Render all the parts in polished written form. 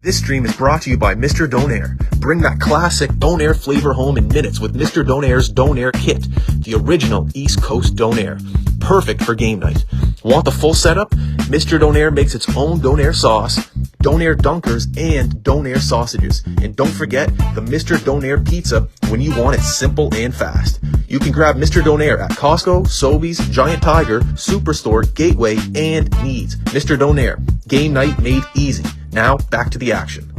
This stream is brought to you by Mr. Donair. Bring that classic Donair flavor home in minutes with Mr. Donair's Donair Kit, the original East Coast Donair. Perfect for game night. Want the full setup? Mr. Donair makes its own Donair sauce, Donair dunkers, and Donair sausages. And don't forget the Mr. Donair pizza when you want it simple and fast. You can grab Mr. Donair at Costco, Sobeys, Giant Tiger, Superstore, Gateway, and Needs. Mr. Donair, game night made easy. Now, back to the action.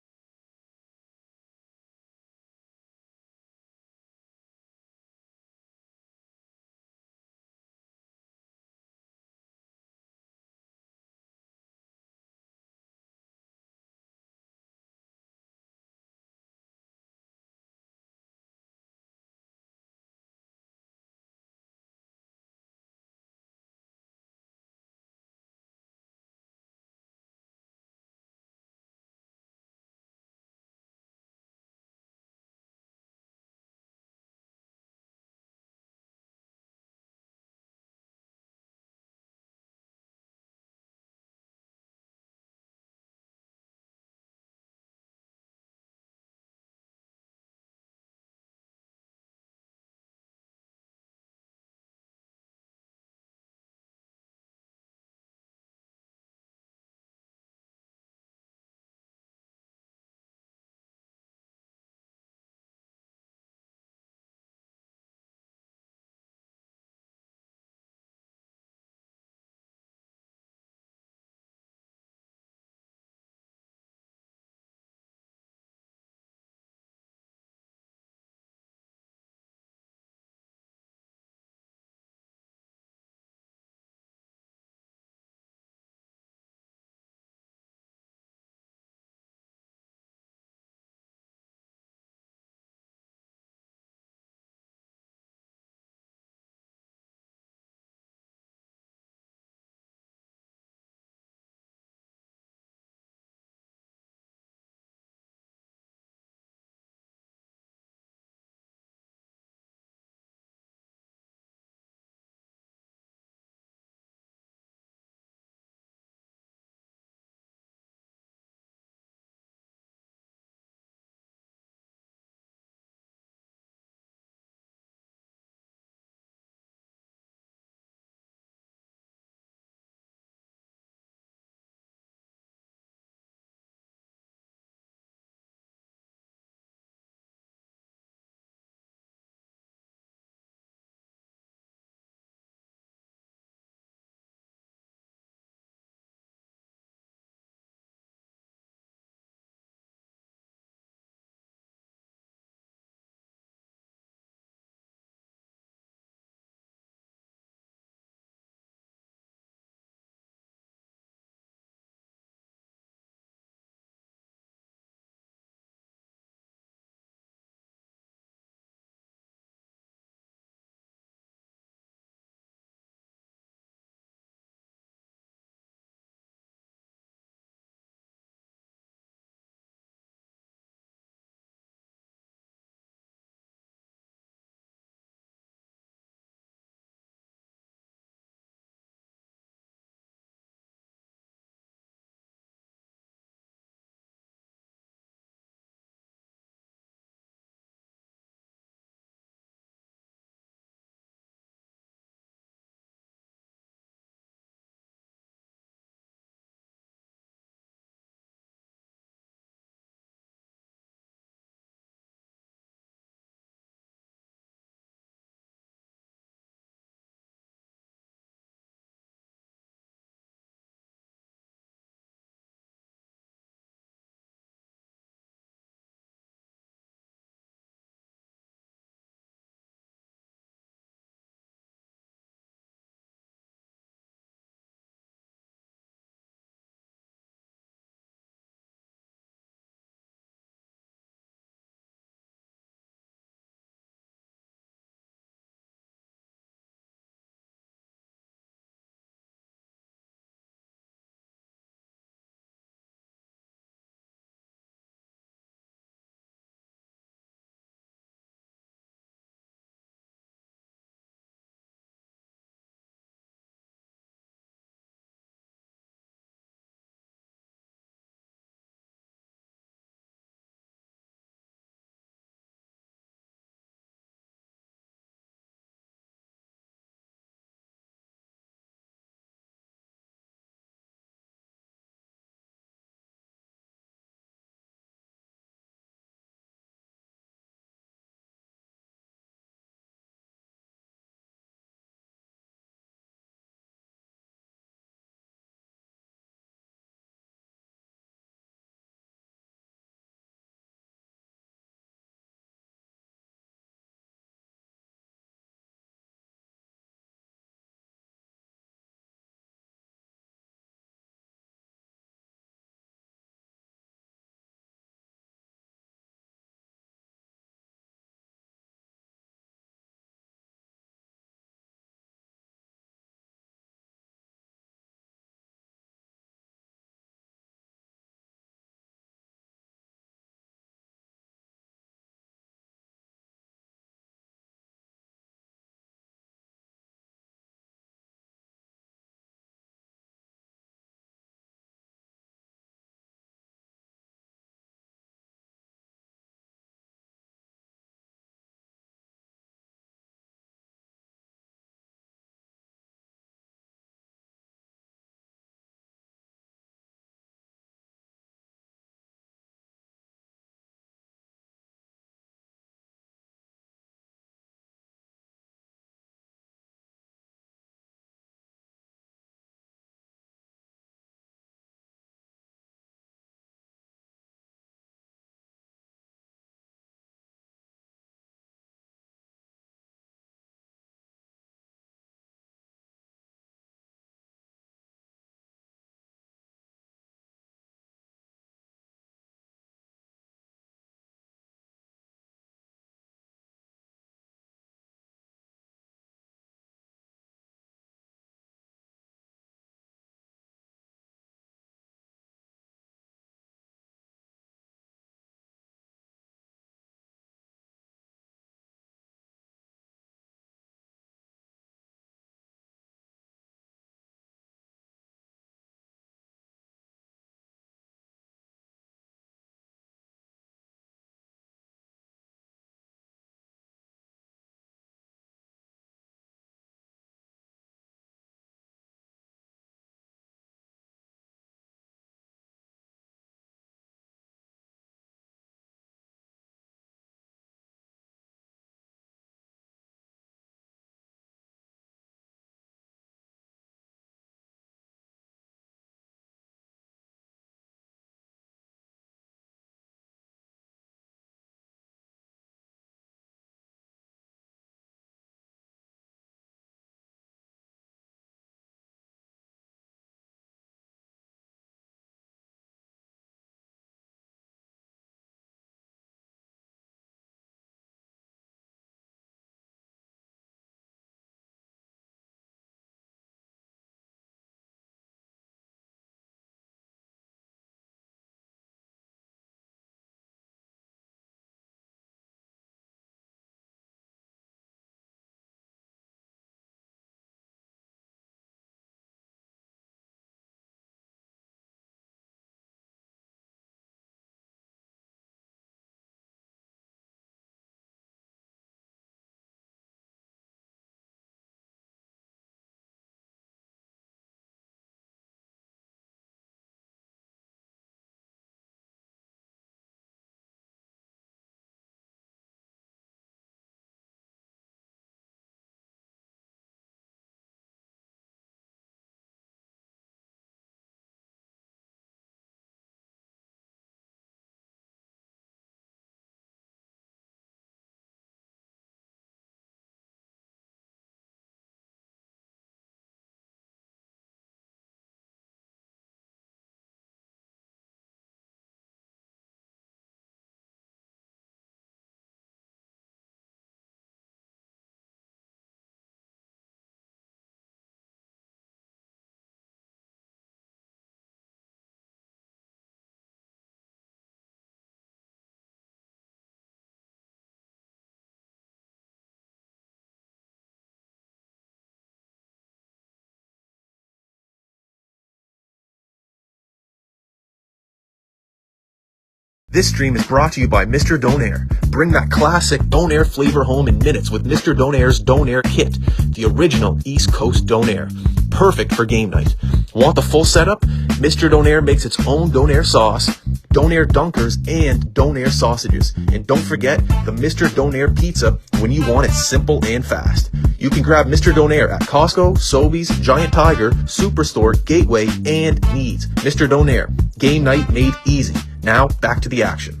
This stream is brought to you by Mr. Donair. Bring that classic Donair flavor home in minutes with Mr. Donair's Donair Kit, the original East Coast Donair. Perfect for game night. Want the full setup? Mr. Donair makes its own Donair sauce, Donair dunkers, and Donair sausages. And don't forget the Mr. Donair pizza when you want it simple and fast. You can grab Mr. Donair at Costco, Sobeys, Giant Tiger, Superstore, Gateway, and Needs. Mr. Donair, game night made easy. Now, back to the action.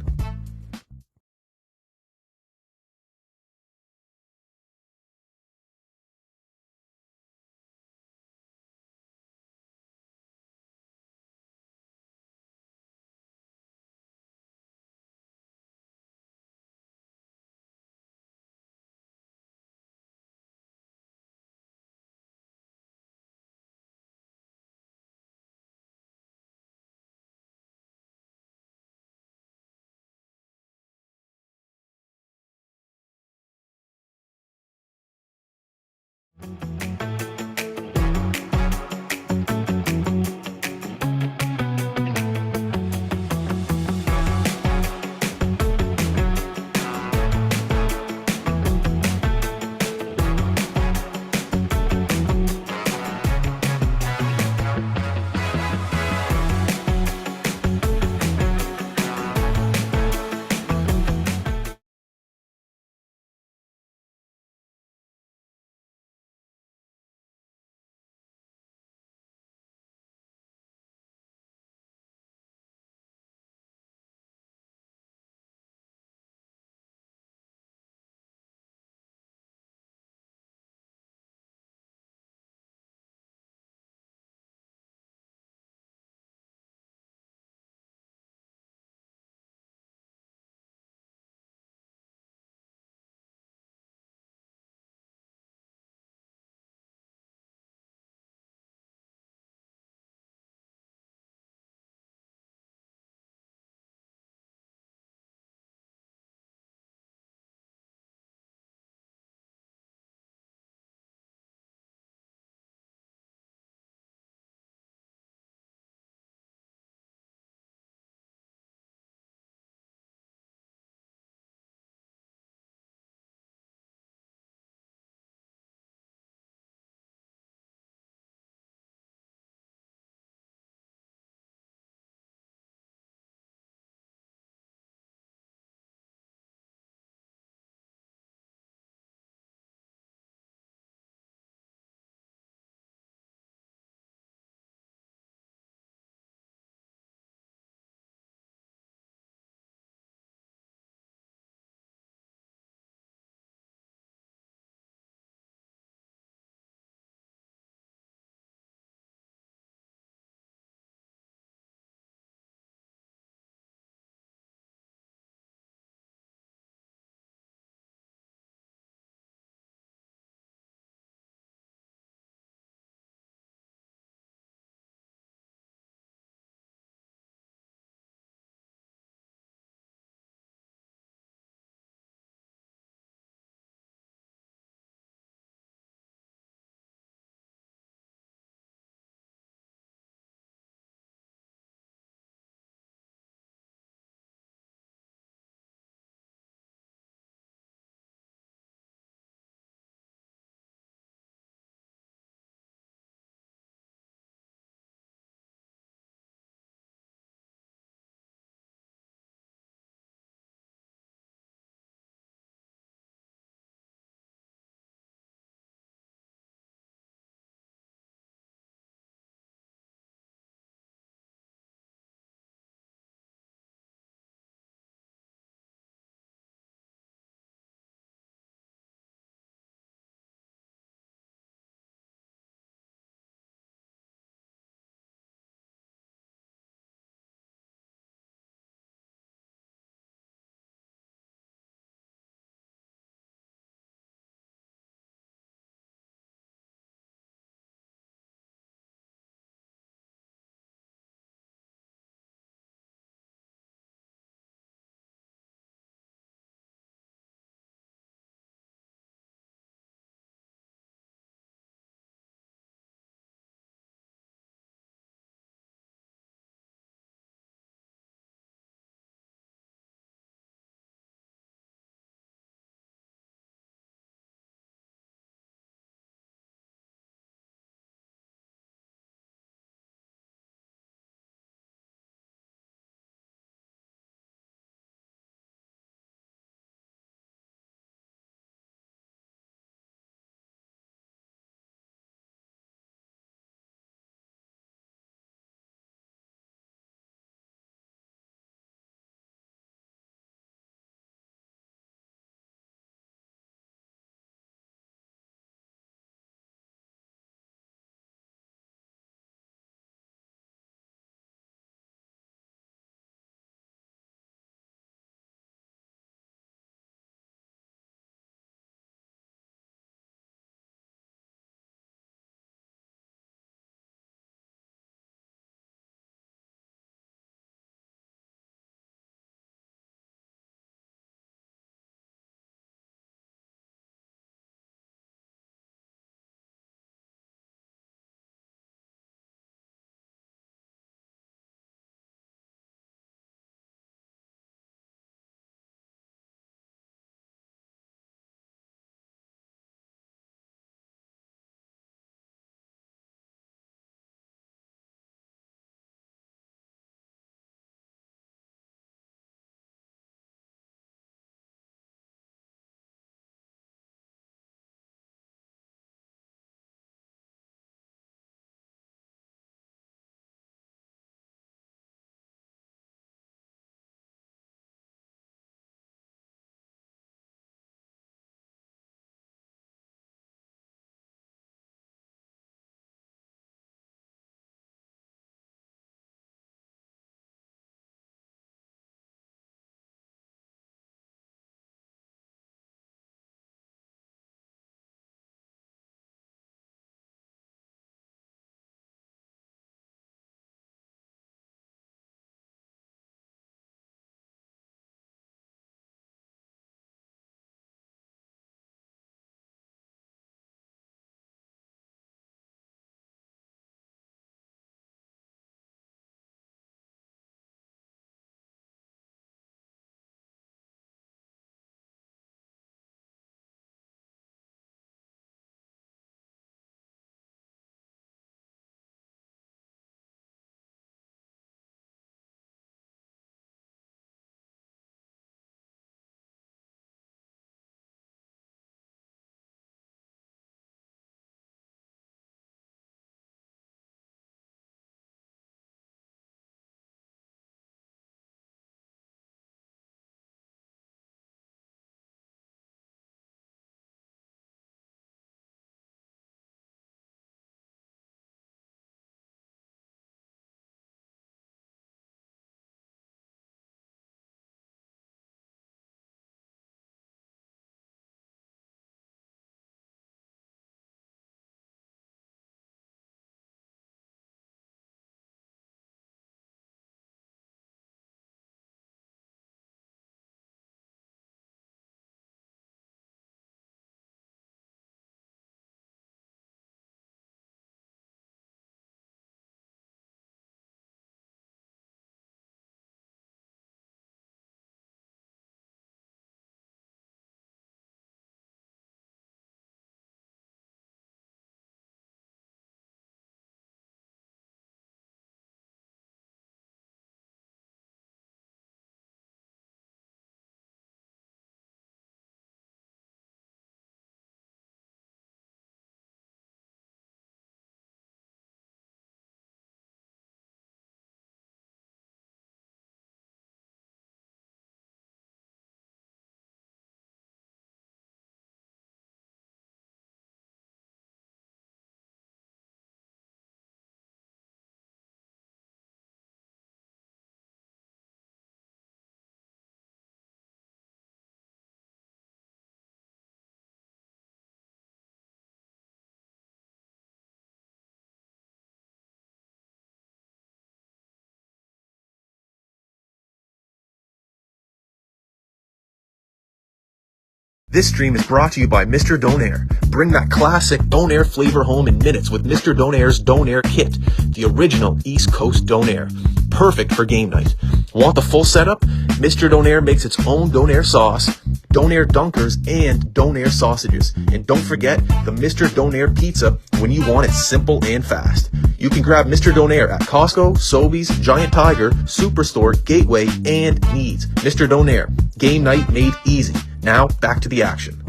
This stream is brought to you by Mr. Donair. Bring that classic Donair flavor home in minutes with Mr. Donair's Donair Kit, the original East Coast Donair. Perfect for game night. Want the full setup? Mr. Donair makes its own Donair sauce, Donair dunkers, and Donair sausages. And don't forget the Mr. Donair pizza when you want it simple and fast. You can grab Mr. Donair at Costco, Sobeys, Giant Tiger, Superstore, Gateway, and Needs. Mr. Donair, game night made easy. Now, back to the action.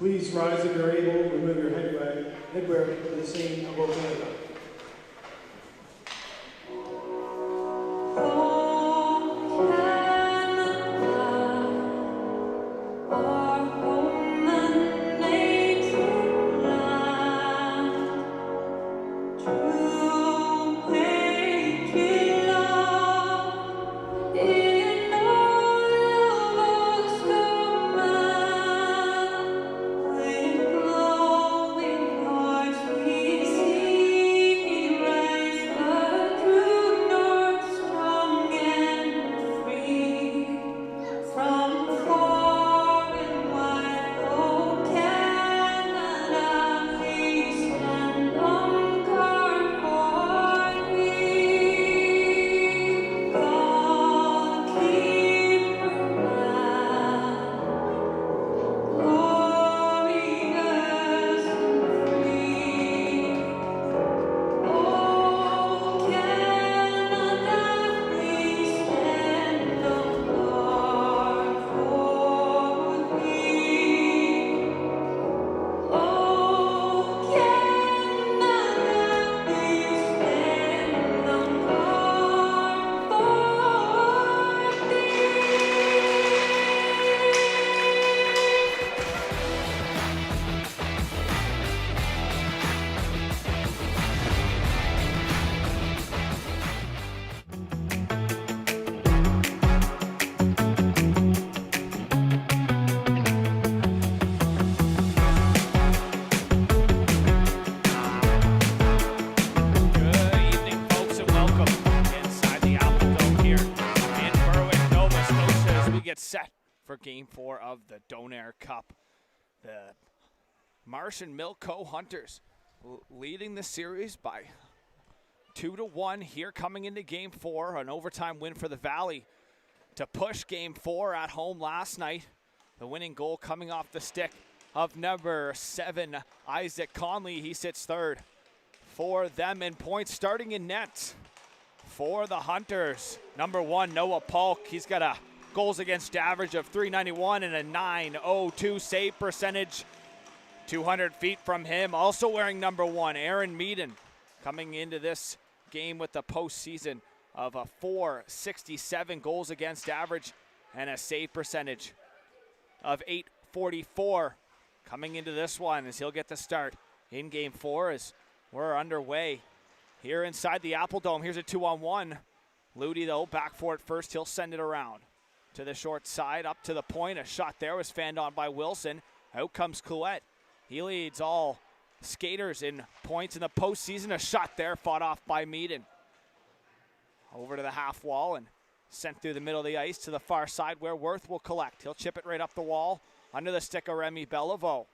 Please rise if you're able, remove your headwear from the scene of Canada. With glowing hearts we see. for Game 4 of the Donair Cup. The Marsh and Milko Hunters leading the series by 2-1 here coming into Game 4. An overtime win for the Valley to push Game 4 at home last night. The winning goal coming off the stick of number 7, Isaac Conley. He sits third for them in points. Starting in net for the Hunters, number 1, Noah Polk. He's got a goals against average of .391 and a .902 save percentage. 200 feet from him. Also wearing number 1, Aaron Meaden, coming into this game with the postseason of a .467 goals against average and a save percentage of .844. Coming into this one as he'll get the start in Game 4 as we're underway here inside the Apple Dome. Here's a 2-on-1. Ludi, though, back for it first. He'll send it around to the short side, up to the point. A shot there was fanned on by Wilson. Out comes Clouette. He leads all skaters in points in the postseason. A shot there fought off by Meaden. Over to the half wall and sent through the middle of the ice to the far side where Worth will collect. He'll chip it right up the wall under the stick of Remy Beliveau.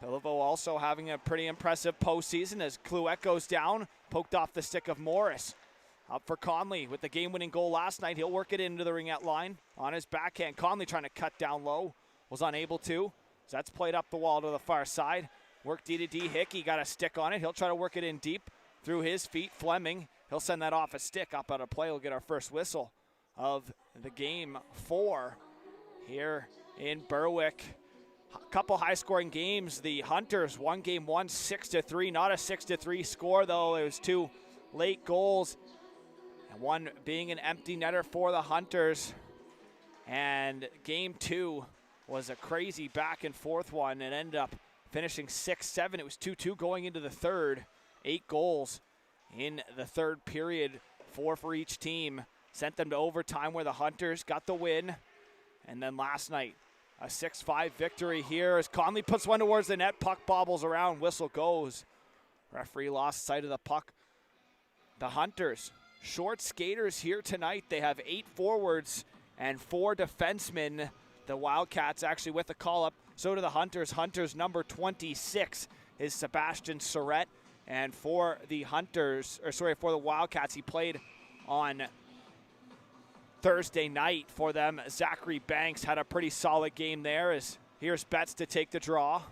Beliveau also having a pretty impressive postseason as Clouette goes down, poked off the stick of Morris. Up for Conley with the game-winning goal last night. He'll work it into the ringette line on his backhand. Conley trying to cut down low, was unable to. So that's played up the wall to the far side. Work D-to-D. Hickey got a stick on it. He'll try to work it in deep through his feet. Fleming, he'll send that off a stick. Up out of play, we'll get our first whistle of the Game 4 here in Berwick. A couple high-scoring games. The Hunters won Game 1 6-3. Not a 6-3 score, though. It was 2 late goals, and one being an empty netter for the Hunters. And Game 2 was a crazy back-and-forth one. It ended up finishing 6-7. It was 2-2 going into the third. 8 goals in the third period, 4 for each team. Sent them to overtime where the Hunters got the win. And then last night, a 6-5 victory here as Conley puts one towards the net. Puck bobbles around. Whistle goes. Referee lost sight of the puck. The Hunters, short skaters here tonight. They have 8 forwards and 4 defensemen. The Wildcats actually with a call-up. So do the Hunters. Hunters number 26 is Sebastian Surrett. And for the for the Wildcats, he played on Thursday night for them. Zachary Banks had a pretty solid game there. As here's Betts to take the draw.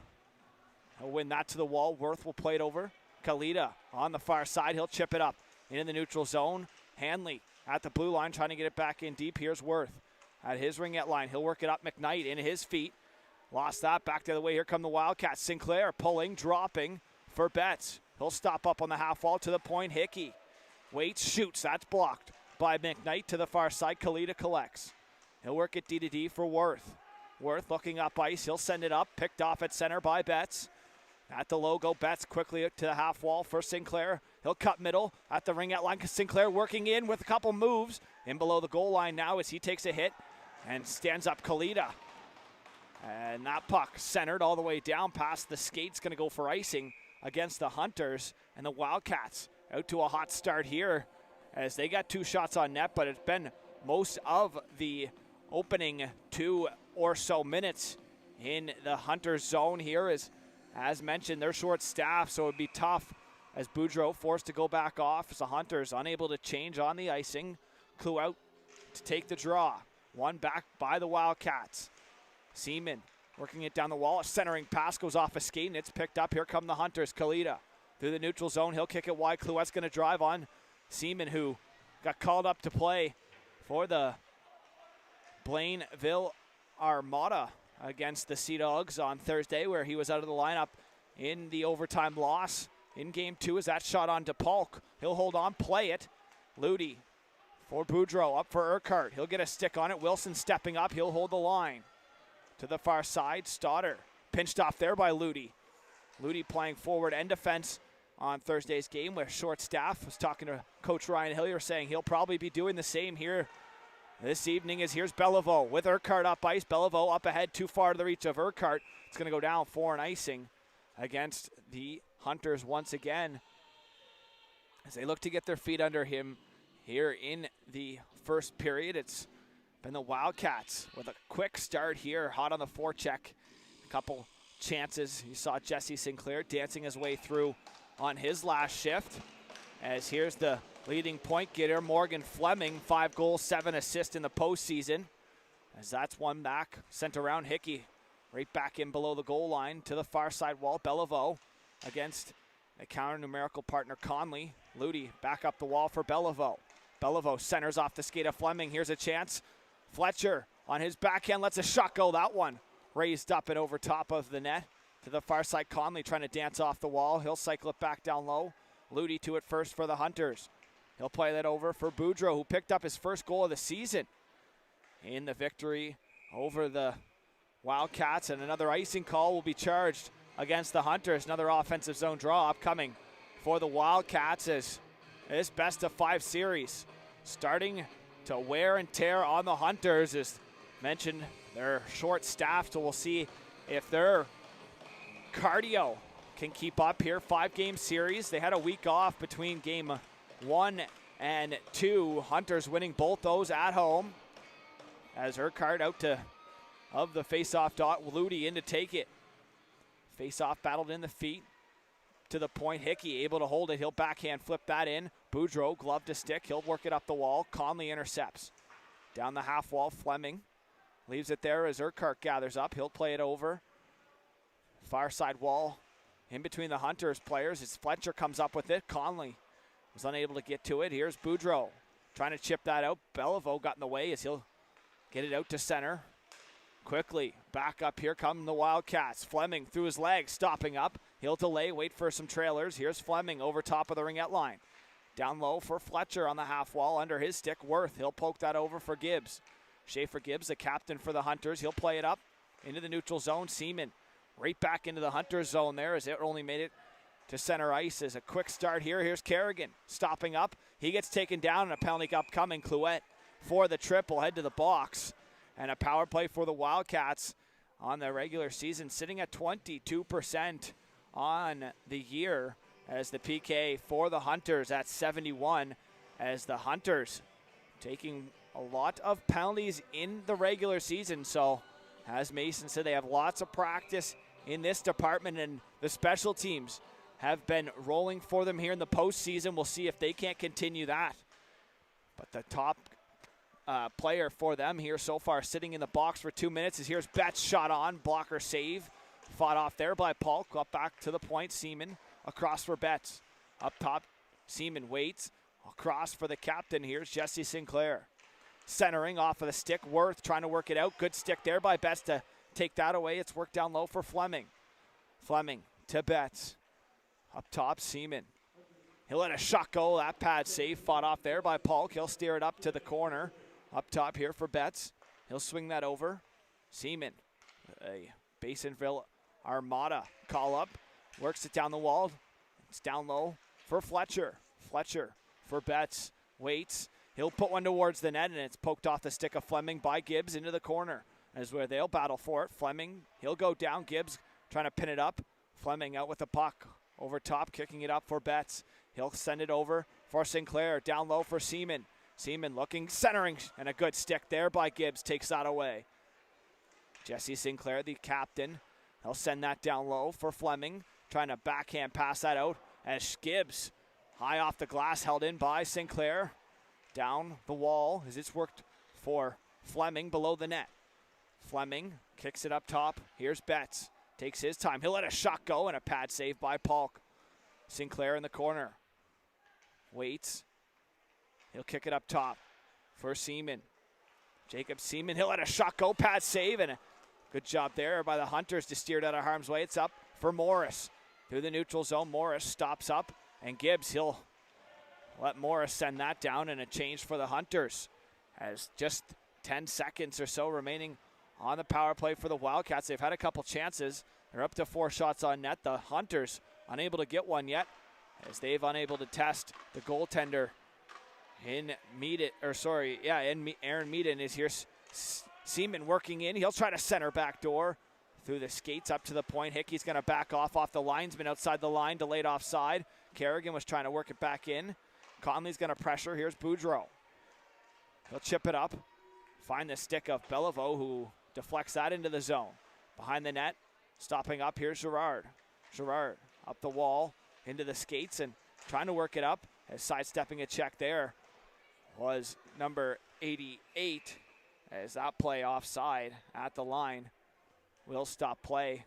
He'll win that to the wall. Worth will play it over. Kalita on the far side. He'll chip it up into the neutral zone. Hanley at the blue line trying to get it back in deep. Here's Worth at his ringette line. He'll work it up. McKnight into his feet. Lost that. Back the other way. Here come the Wildcats. Sinclair pulling, dropping for Betts. He'll stop up on the half wall to the point. Hickey waits, shoots. That's blocked by McKnight to the far side. Kalita collects. He'll work it D-to-D for Worth. Worth looking up ice. He'll send it up. Picked off at center by Betts. At the logo, Betts quickly to the half wall for Sinclair. He'll cut middle at the ringette line. Sinclair working in with a couple moves. In below the goal line now as he takes a hit and stands up Kalita. And that puck centered all the way down past the skates. Going to go for icing against the Hunters. And the Wildcats out to a hot start here as they got 2 shots on net, but it's been most of the opening 2 or so minutes in the Hunters zone here. As mentioned, they're short staffed, so it would be tough as Boudreau forced to go back off as the Hunters unable to change on the icing. Clue out to take the draw. One back by the Wildcats. Seaman working it down the wall. A centering pass goes off a skate and it's picked up. Here come the Hunters. Kalita through the neutral zone. He'll kick it wide. Clouette's going to drive on Seaman, who got called up to play for the Blainville Armada against the Sea Dogs on Thursday, where he was out of the lineup in the overtime loss in Game 2 as that shot on to Polk. He'll hold on, play it. Ludi for Boudreau, up for Urquhart. He'll get a stick on it. Wilson stepping up. He'll hold the line. To the far side, Stoddard pinched off there by Ludi. Ludi playing forward and defense on Thursday's game with short staff. Was talking to Coach Ryan Hillier saying he'll probably be doing the same here this evening. As here's Beliveau with Urquhart up ice. Beliveau up ahead, too far to the reach of Urquhart. It's going to go down for an icing against the Hunters once again as they look to get their feet under him here in the first period. It's been the Wildcats with a quick start here, hot on the forecheck. A couple chances. You saw Jesse Sinclair dancing his way through on his last shift. As here's the leading point getter, Morgan Fleming, 5 goals, 7 assists in the postseason. As that's one back, sent around Hickey, right back in below the goal line to the far side wall. Beliveau against a counter numerical partner, Conley. Ludi back up the wall for Beliveau. Beliveau centers off the skate of Fleming. Here's a chance. Fletcher on his backhand lets a shot go. That one raised up and over top of the net to the far side. Conley trying to dance off the wall. He'll cycle it back down low. Ludi to it first for the Hunters. He'll play that over for Boudreau, who picked up his first goal of the season in the victory over the Wildcats. And another icing call will be charged against the Hunters. Another offensive zone draw upcoming for the Wildcats as this best of 5 series starting to wear and tear on the Hunters. As mentioned, they're short-staffed, so we'll see if their cardio can keep up here. 5-game series. They had a week off between game 1 and 2. Hunters winning both those at home. As Urquhart out of the face-off dot. Ludi in to take it. Face-off battled in the feet. To the point, Hickey able to hold it. He'll backhand flip that in. Boudreau, glove to stick. He'll work it up the wall. Conley intercepts. Down the half wall, Fleming leaves it there as Urquhart gathers up. He'll play it over. Far side wall in between the Hunters players as Fletcher comes up with it. Conley was unable to get to it. Here's Boudreau trying to chip that out. Beliveau got in the way as he'll get it out to center. Quickly, back up, here come the Wildcats. Fleming through his legs, stopping up. He'll delay, wait for some trailers. Here's Fleming over top of the ringette line. Down low for Fletcher on the half wall, under his stick, Worth. He'll poke that over for Gibbs. Schaefer Gibbs, the captain for the Hunters. He'll play it up into the neutral zone. Seaman right back into the Hunters zone there as it only made it to center ice. As a quick start here. Here's Kerrigan stopping up. He gets taken down and a penalty upcoming. Clouette for the triple, head to the box. And a power play for the Wildcats on the regular season, sitting at 22% on the year, as the PK for the Hunters at 71, as the Hunters taking a lot of penalties in the regular season. So as Mason said, they have lots of practice in this department, and the special teams have been rolling for them here in the postseason. We'll see if they can't continue that. But the top player for them here so far sitting in the box for 2 minutes is here's Betts, shot on, blocker save. Fought off there by Polk, up back to the point. Seaman across for Betts. Up top, Seaman waits. Across for the captain, here's Jesse Sinclair. Centering off of the stick, Worth trying to work it out. Good stick there by Betts to take that away. It's worked down low for Fleming. Fleming to Betts. Up top, Seaman. He'll let a shot go. That pad save, fought off there by Polk. He'll steer it up to the corner. Up top here for Betts. He'll swing that over. Seaman, a Basonville Armada call up. Works it down the wall. It's down low for Fletcher. Fletcher for Betts. Waits. He'll put one towards the net, and it's poked off the stick of Fleming by Gibbs into the corner. As where they'll battle for it. Fleming, he'll go down. Gibbs trying to pin it up. Fleming out with the puck. Over top, kicking it up for Betts. He'll send it over for Sinclair. Down low for Seaman. Seaman looking, centering, and a good stick there by Gibbs takes that away. Jesse Sinclair, the captain. He'll send that down low for Fleming. Trying to backhand pass that out as Gibbs, high off the glass, held in by Sinclair. Down the wall as it's worked for Fleming below the net. Fleming kicks it up top. Here's Betts. Takes his time. He'll let a shot go and a pad save by Polk. Sinclair in the corner. Waits. He'll kick it up top for Seaman. Jacob Seaman, he'll let a shot go, pad save, and a good job there by the Hunters to steer it out of harm's way. It's up for Morris. Through the neutral zone, Morris stops up, and Gibbs, he'll let Morris send that down, and a change for the Hunters. As just 10 seconds or so remaining on the power play for the Wildcats. They've had a couple chances. They're up to 4 shots on net. The Hunters unable to get one yet, as they've unable to test the goaltender in Aaron Meaden is here. Seaman working in. He'll try to center back door through the skates up to the point. Hickey's going to back off the linesman outside the line, delayed offside. Kerrigan was trying to work it back in. Conley's going to pressure. Here's Boudreau. He'll chip it up find the stick of Beliveau, who deflects that into the zone. Behind the net, stopping up, here's Girard. Girard up the wall, into the skates, and trying to work it up. As sidestepping a check there was number 88, as that play offside at the line will stop play,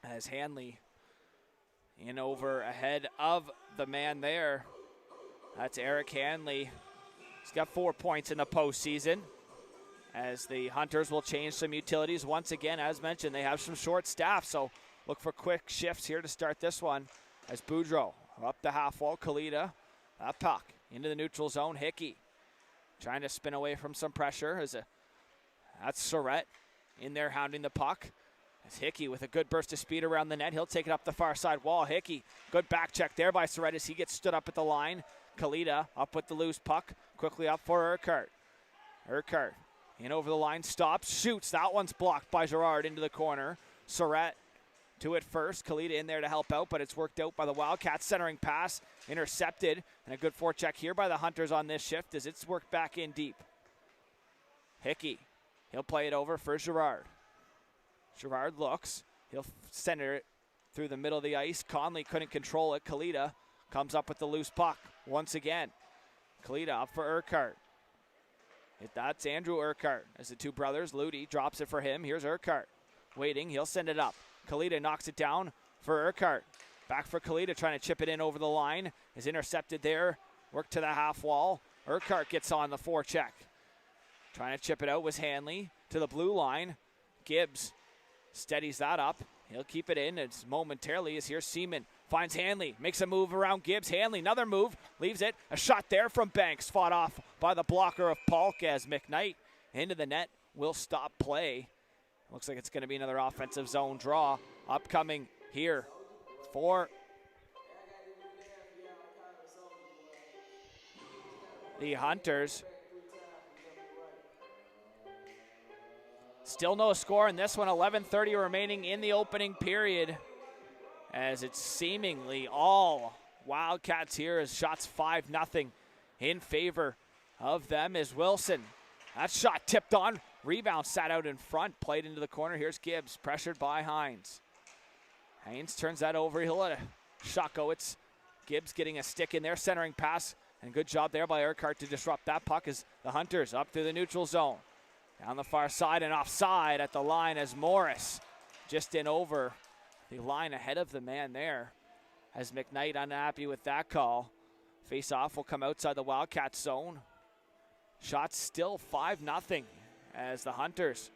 as Hanley in over ahead of the man there. That's Eric Hanley. He's got 4 points in the postseason, as the Hunters will change some utilities. Once again, as mentioned, they have some short staff, so look for quick shifts here to start this one. As Boudreau up the half wall, Kalita, that puck into the neutral zone. Hickey trying to spin away from some pressure. That's Surratt in there hounding the puck. As Hickey with a good burst of speed around the net. He'll take it up the far side wall. Hickey, good back check there by Surratt as he gets stood up at the line. Kalita up with the loose puck. Quickly up for Urquhart. Urquhart in over the line, stops, shoots. That one's blocked by Girard into the corner. Surratt to it first. Kalita in there to help out, but it's worked out by the Wildcats. Centering pass intercepted, and a good forecheck here by the Hunters on this shift as it's worked back in deep. Hickey, he'll play it over for Girard. Girard looks, he'll center it through the middle of the ice. Conley couldn't control it. Kalita comes up with the loose puck once again. Kalita up for Urquhart. That's Andrew Urquhart as the two brothers. Ludi drops it for him. Here's Urquhart waiting, he'll send it up. Kalita knocks it down for Urquhart. Back for Kalita, trying to chip it in over the line. Is intercepted there. Work to the half wall. Urquhart gets on the forecheck. Trying to chip it out was Hanley to the blue line. Gibbs steadies that up. He'll keep it in. It's momentarily as here Seaman finds Hanley. Makes a move around Gibbs. Hanley, another move. Leaves it. A shot there from Banks. Fought off by the blocker of Polk as McKnight into the net will stop play. Looks like it's going to be another offensive zone draw upcoming here for the Hunters. Still no score in this one. 11:30 remaining in the opening period, as it's seemingly all Wildcats here as shots 5-0 in favor of them. As Wilson, that shot tipped on. Rebound sat out in front, played into the corner. Here's Gibbs, pressured by Hines. Hines turns that over. He'll let a shot go. It's Gibbs getting a stick in there, centering pass, and good job there by Urquhart to disrupt that puck as the Hunters up through the neutral zone. Down the far side and offside at the line as Morris just in over the line ahead of the man there. As McKnight unhappy with that call. Face-off will come outside the Wildcats zone. Shots still 5-0 as the Hunters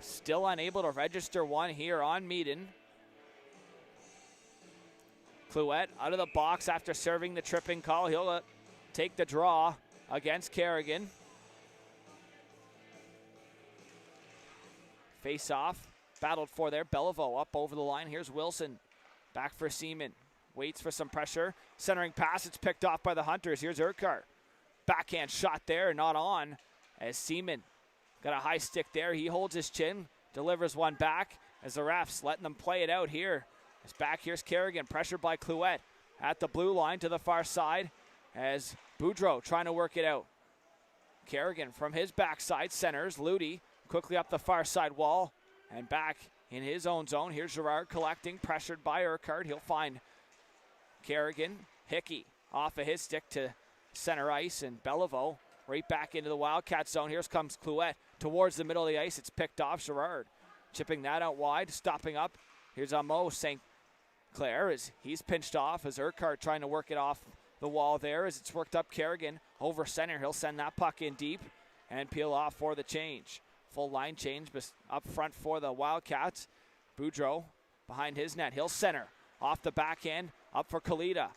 still unable to register one here on Meaden. Clouette out of the box after serving the tripping call. He'll take the draw against Kerrigan. Face-off, battled for there. Beliveau up over the line. Here's Wilson, back for Seaman. Waits for some pressure. Centering pass, it's picked off by the Hunters. Here's Urquhart. Backhand shot there, not on, as Seaman got a high stick there. He holds his chin, delivers one back as the refs letting them play it out here. It's back, here's Kerrigan, pressured by Clouette at the blue line to the far side as Boudreau trying to work it out. Kerrigan from his backside centers. Ludi quickly up the far side wall and back in his own zone. Here's Girard collecting, pressured by Urquhart. He'll find Kerrigan. Hickey off of his stick to center ice, and Beliveau right back into the Wildcat zone. Here comes Clouette towards the middle of the ice. It's picked off. Girard chipping that out wide, stopping up. Here's Amo St. Clair as he's pinched off as Urquhart trying to work it off the wall there as it's worked up. Kerrigan over center. He'll send that puck in deep and peel off for the change. Full line change up front for the Wildcats. Boudreau behind his net. He'll center off the backhand up for Kalita.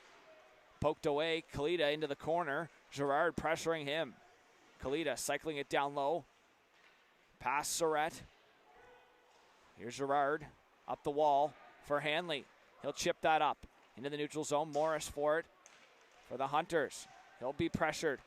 Poked away. Kalita into the corner. Girard pressuring him. Kalita cycling it down low. Past Surratt. Here's Girard up the wall for Hanley. He'll chip that up into the neutral zone. Morris for it for the Hunters. He'll be pressured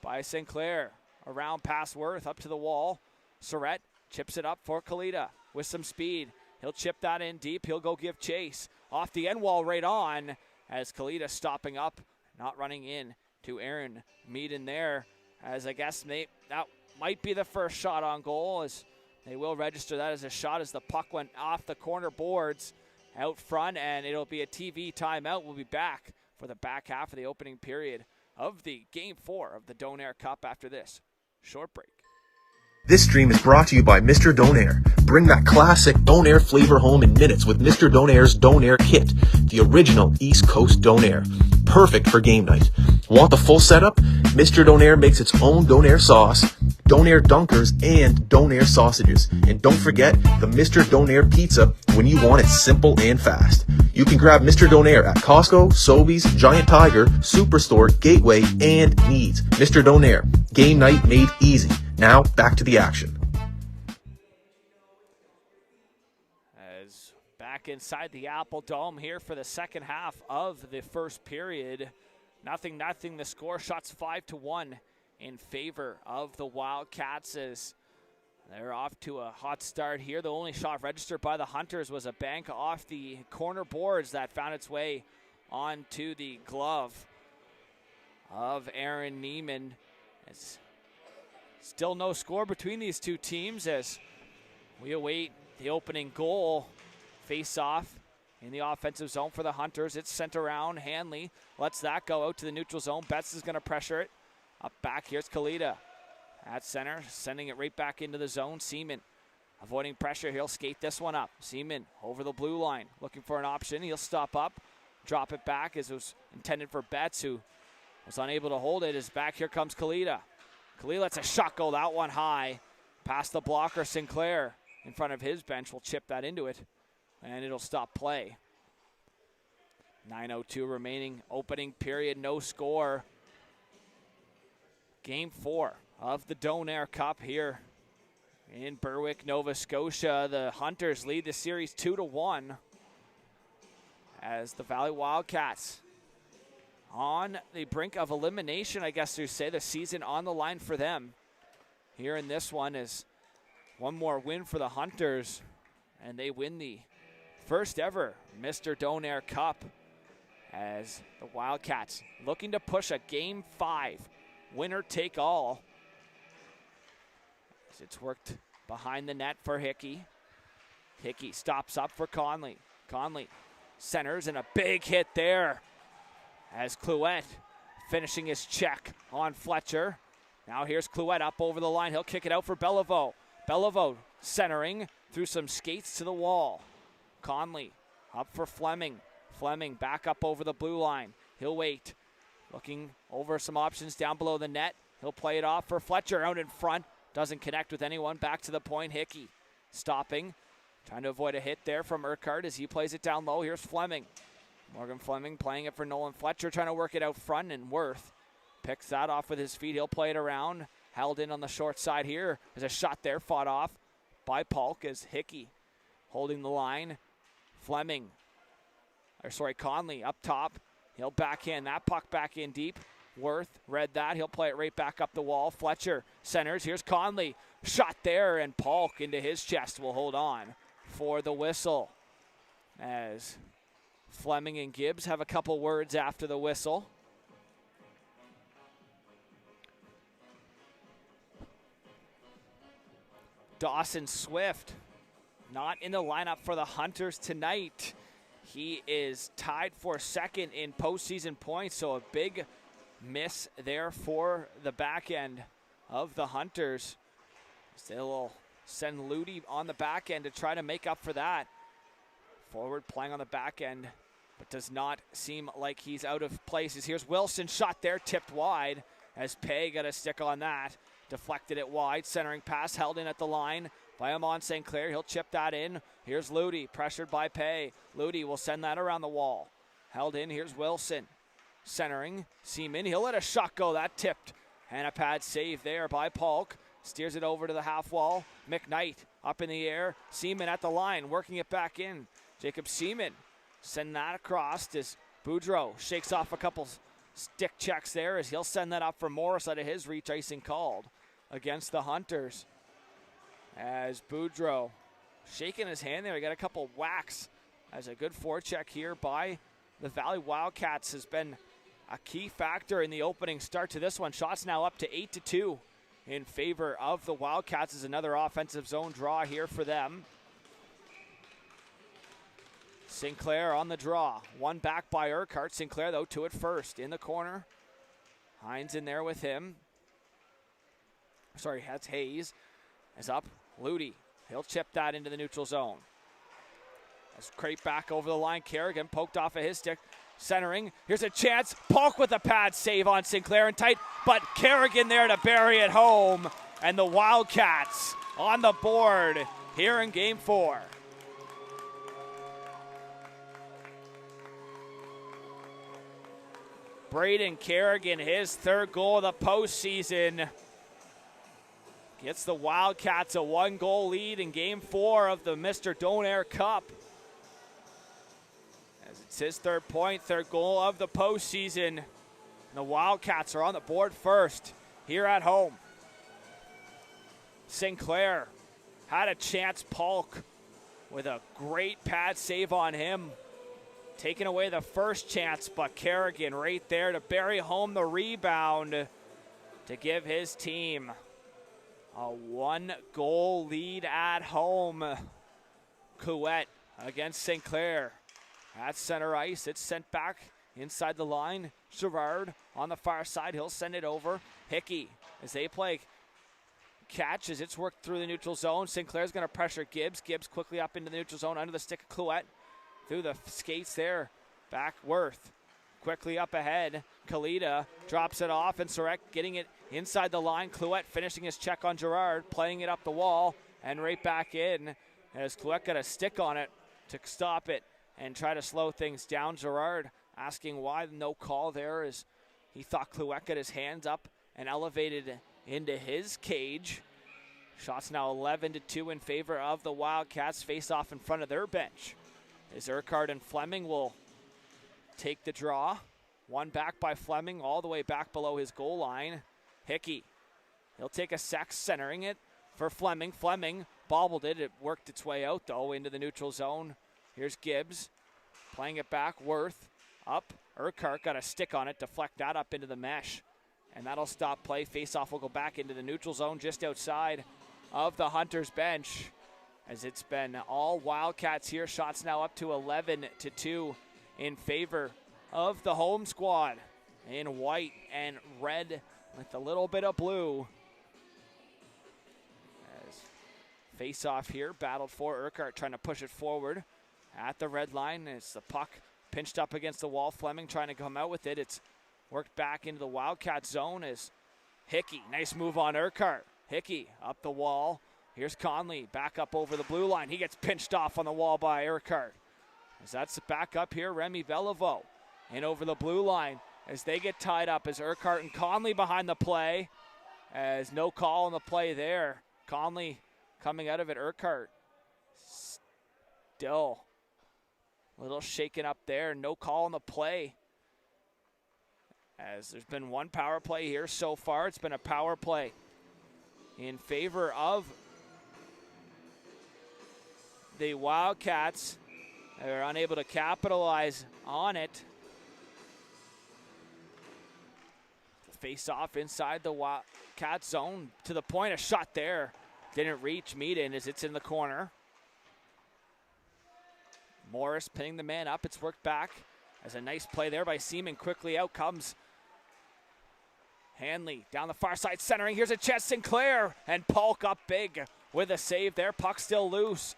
by Sinclair. Around past Worth up to the wall. Surratt chips it up for Kalita with some speed. He'll chip that in deep. He'll go give chase. Off the end wall right on as Kalita stopping up, not running in to Aaron Meaden there. As I guess that might be the first shot on goal, as they will register that as a shot as the puck went off the corner boards out front, and it'll be a TV timeout. We'll be back for the back half of the opening period of the Game 4 of the Donair Cup after this short break. This stream is brought to you by Mr. Donair. Bring that classic Donair flavor home in minutes with Mr. Donair's Donair Kit, the original East Coast Donair. Perfect for game night. Want the full setup? Mr. Donair makes its own Donair sauce, Donair dunkers, and Donair sausages. And don't forget the Mr. Donair pizza when you want it simple and fast. You can grab Mr. Donair at Costco, Sobeys, Giant Tiger, Superstore, Gateway, and Needs. Mr. Donair, game night made easy. Now, back to the action. As back inside the Apple Dome here for the second half of the first period. 0-0 the score. Shots 5-1 in favor of the Wildcats as they're off to a hot start here. The only shot registered by the Hunters was a bank off the corner boards that found its way onto the glove of Aaron Neiman. It's still no score between these two teams as we await the opening goal. Face off in the offensive zone for the Hunters. It's sent around. Hanley lets that go out to the neutral zone. Betts is going to pressure it. Up back, here's Kalita at center, sending it right back into the zone. Seaman avoiding pressure. He'll skate this one up. Seaman over the blue line, looking for an option. He'll stop up, drop it back as it was intended for Betts, who was unable to hold it. As back here comes Kalita. Kalita lets a shot go, that one high. Past the blocker, Sinclair in front of his bench will chip that into it, and it'll stop play. 9:02 remaining, opening period, no score. Game 4 of the Donair Cup here in Berwick, Nova Scotia. The Hunters lead the series 2-1 as the Valley Wildcats on the brink of elimination, I guess to say, the season on the line for them. Here in this one is one more win for the Hunters, and they win the first ever Mr. Donair Cup as the Wildcats looking to push a Game 5 winner take all. As it's worked behind the net for Hickey. Hickey stops up for Conley. Conley centers, and a big hit there as Clouette finishing his check on Fletcher. Now here's Clouette up over the line. He'll kick it out for Beliveau. Beliveau centering through some skates to the wall. Conley up for Fleming. Fleming back up over the blue line. He'll wait. Looking over some options down below the net. He'll play it off for Fletcher out in front. Doesn't connect with anyone. Back to the point. Hickey stopping. Trying to avoid a hit there from Urquhart as he plays it down low. Here's Fleming. Morgan Fleming playing it for Nolan Fletcher. Trying to work it out front, and Worth picks that off with his feet. He'll play it around. Held in on the short side here. There's a shot there fought off by Polk as Hickey holding the line. Conley up top. He'll backhand that puck back in deep. Worth read that. He'll play it right back up the wall. Fletcher centers. Here's Conley. Shot there, and Polk into his chest will hold on for the whistle. As Fleming and Gibbs have a couple words after the whistle. Dawson Swift not in the lineup for the Hunters tonight. He is tied for second in postseason points, so a big miss there for the back end of the Hunters. They'll send Ludi on the back end to try to make up for that. Forward playing on the back end, but does not seem like he's out of places. Here's Wilson, shot there, tipped wide as Pay got a stick on that. Deflected it wide, centering pass held in at the line by Amon St. Clair. He'll chip that in. Here's Ludi, pressured by Pay. Ludi will send that around the wall. Held in, here's Wilson. Centering, Seaman, he'll let a shot go, that tipped. And a pad save there by Polk. Steers it over to the half wall. McKnight up in the air. Seaman at the line, working it back in. Jacob Seaman send that across as Boudreau shakes off a couple stick checks there as he'll send that up for Morris out of his reach. Icing called against the Hunters. As Boudreau shaking his hand there, he got a couple whacks as a good forecheck here by the Valley Wildcats has been a key factor in the opening start to this one. Shots now up to 8-2 in favor of the Wildcats as another offensive zone draw here for them. Sinclair on the draw. One back by Urquhart. Sinclair, though, to it first. In the corner. Hines in there with him. Sorry, that's Hayes. Is up. Ludi. He'll chip that into the neutral zone. As Crate back over the line. Kerrigan poked off of his stick. Centering. Here's a chance. Polk with a pad save on Sinclair and tight. But Kerrigan there to bury it home. And the Wildcats on the board here in Game 4. Braden Kerrigan, his third goal of the postseason, gets the Wildcats a 1-goal lead in Game 4 of the Mr. Donair Cup. As it's his third point, third goal of the postseason. And the Wildcats are on the board first here at home. Sinclair had a chance. Polk with a great pad save on him. Taking away the first chance, but Kerrigan right there to bury home the rebound to give his team a 1-goal lead at home. Clouette against Sinclair at center ice. It's sent back inside the line. Gerard on the far side. He'll send it over. Hickey as they play catch as it's worked through the neutral zone. Sinclair's going to pressure Gibbs. Gibbs quickly up into the neutral zone under the stick of Clouette. Through the skates there. Back Worth. Quickly up ahead. Kalita drops it off, and Surek getting it inside the line. Clouette finishing his check on Gerard, playing it up the wall, and right back in as Clouette got a stick on it to stop it and try to slow things down. Gerard asking why no call there as he thought Clouette got his hands up and elevated into his cage. Shots now 11-2 in favor of the Wildcats. Face off in front of their bench. As Urquhart and Fleming will take the draw. One back by Fleming all the way back below his goal line. Hickey. He'll take a sec centering it for Fleming. Fleming bobbled it. It worked its way out, though, into the neutral zone. Here's Gibbs. Playing it back. Worth. Up. Urquhart got a stick on it. Deflect that up into the mesh. And that'll stop play. Face-off will go back into the neutral zone just outside of the Hunters bench. As it's been all Wildcats here. Shots now up to 11-2 in favor of the home squad in white and red with a little bit of blue. As face off here, battled for Urquhart, trying to push it forward at the red line. It's the puck pinched up against the wall. Fleming trying to come out with it. It's worked back into the Wildcat zone as Hickey. Nice move on Urquhart. Hickey up the wall. Here's Conley back up over the blue line. He gets pinched off on the wall by Urquhart. As that's back up here, Remy Beliveau in over the blue line as they get tied up as Urquhart and Conley behind the play. As no call on the play there. Conley coming out of it. Urquhart still a little shaken up there. No call on the play. As there's been one power play here so far. It's been a power play in favor of the Wildcats. They're unable to capitalize on it. Face off inside the Wildcat zone to the point. A shot there. Didn't reach Meaden as it's in the corner. Morris pinning the man up. It's worked back. As a nice play there by Seaman. Quickly out comes Hanley down the far side centering. Here's a chance. Sinclair and Polk up big with a save there. Puck still loose.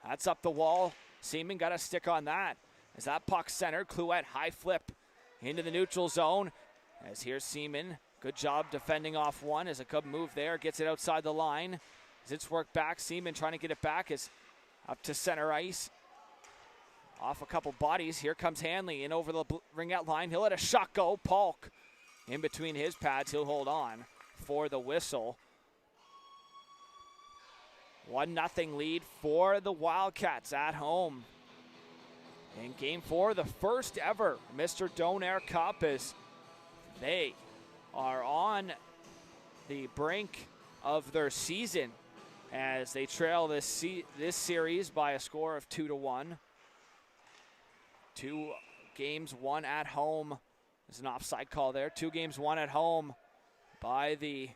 That's up the wall. Seaman got a stick on that. As that puck centered, Clouette high flip into the neutral zone. As here's Seaman. Good job defending off one. As a good move there. Gets it outside the line. As it's worked back. Seaman trying to get it back. Is up to center ice. Off a couple bodies. Here comes Hanley in over the ring out line. He'll let a shot go. Polk in between his pads. He'll hold on for the whistle. 1-0 lead for the Wildcats at home. In Game 4, the first ever Mr. Donair Cup, as they are on the brink of their season as they trail this series by a score of 2-1. 2 games, 1 at home. There's an offside call there. 2 games, 1 at home by the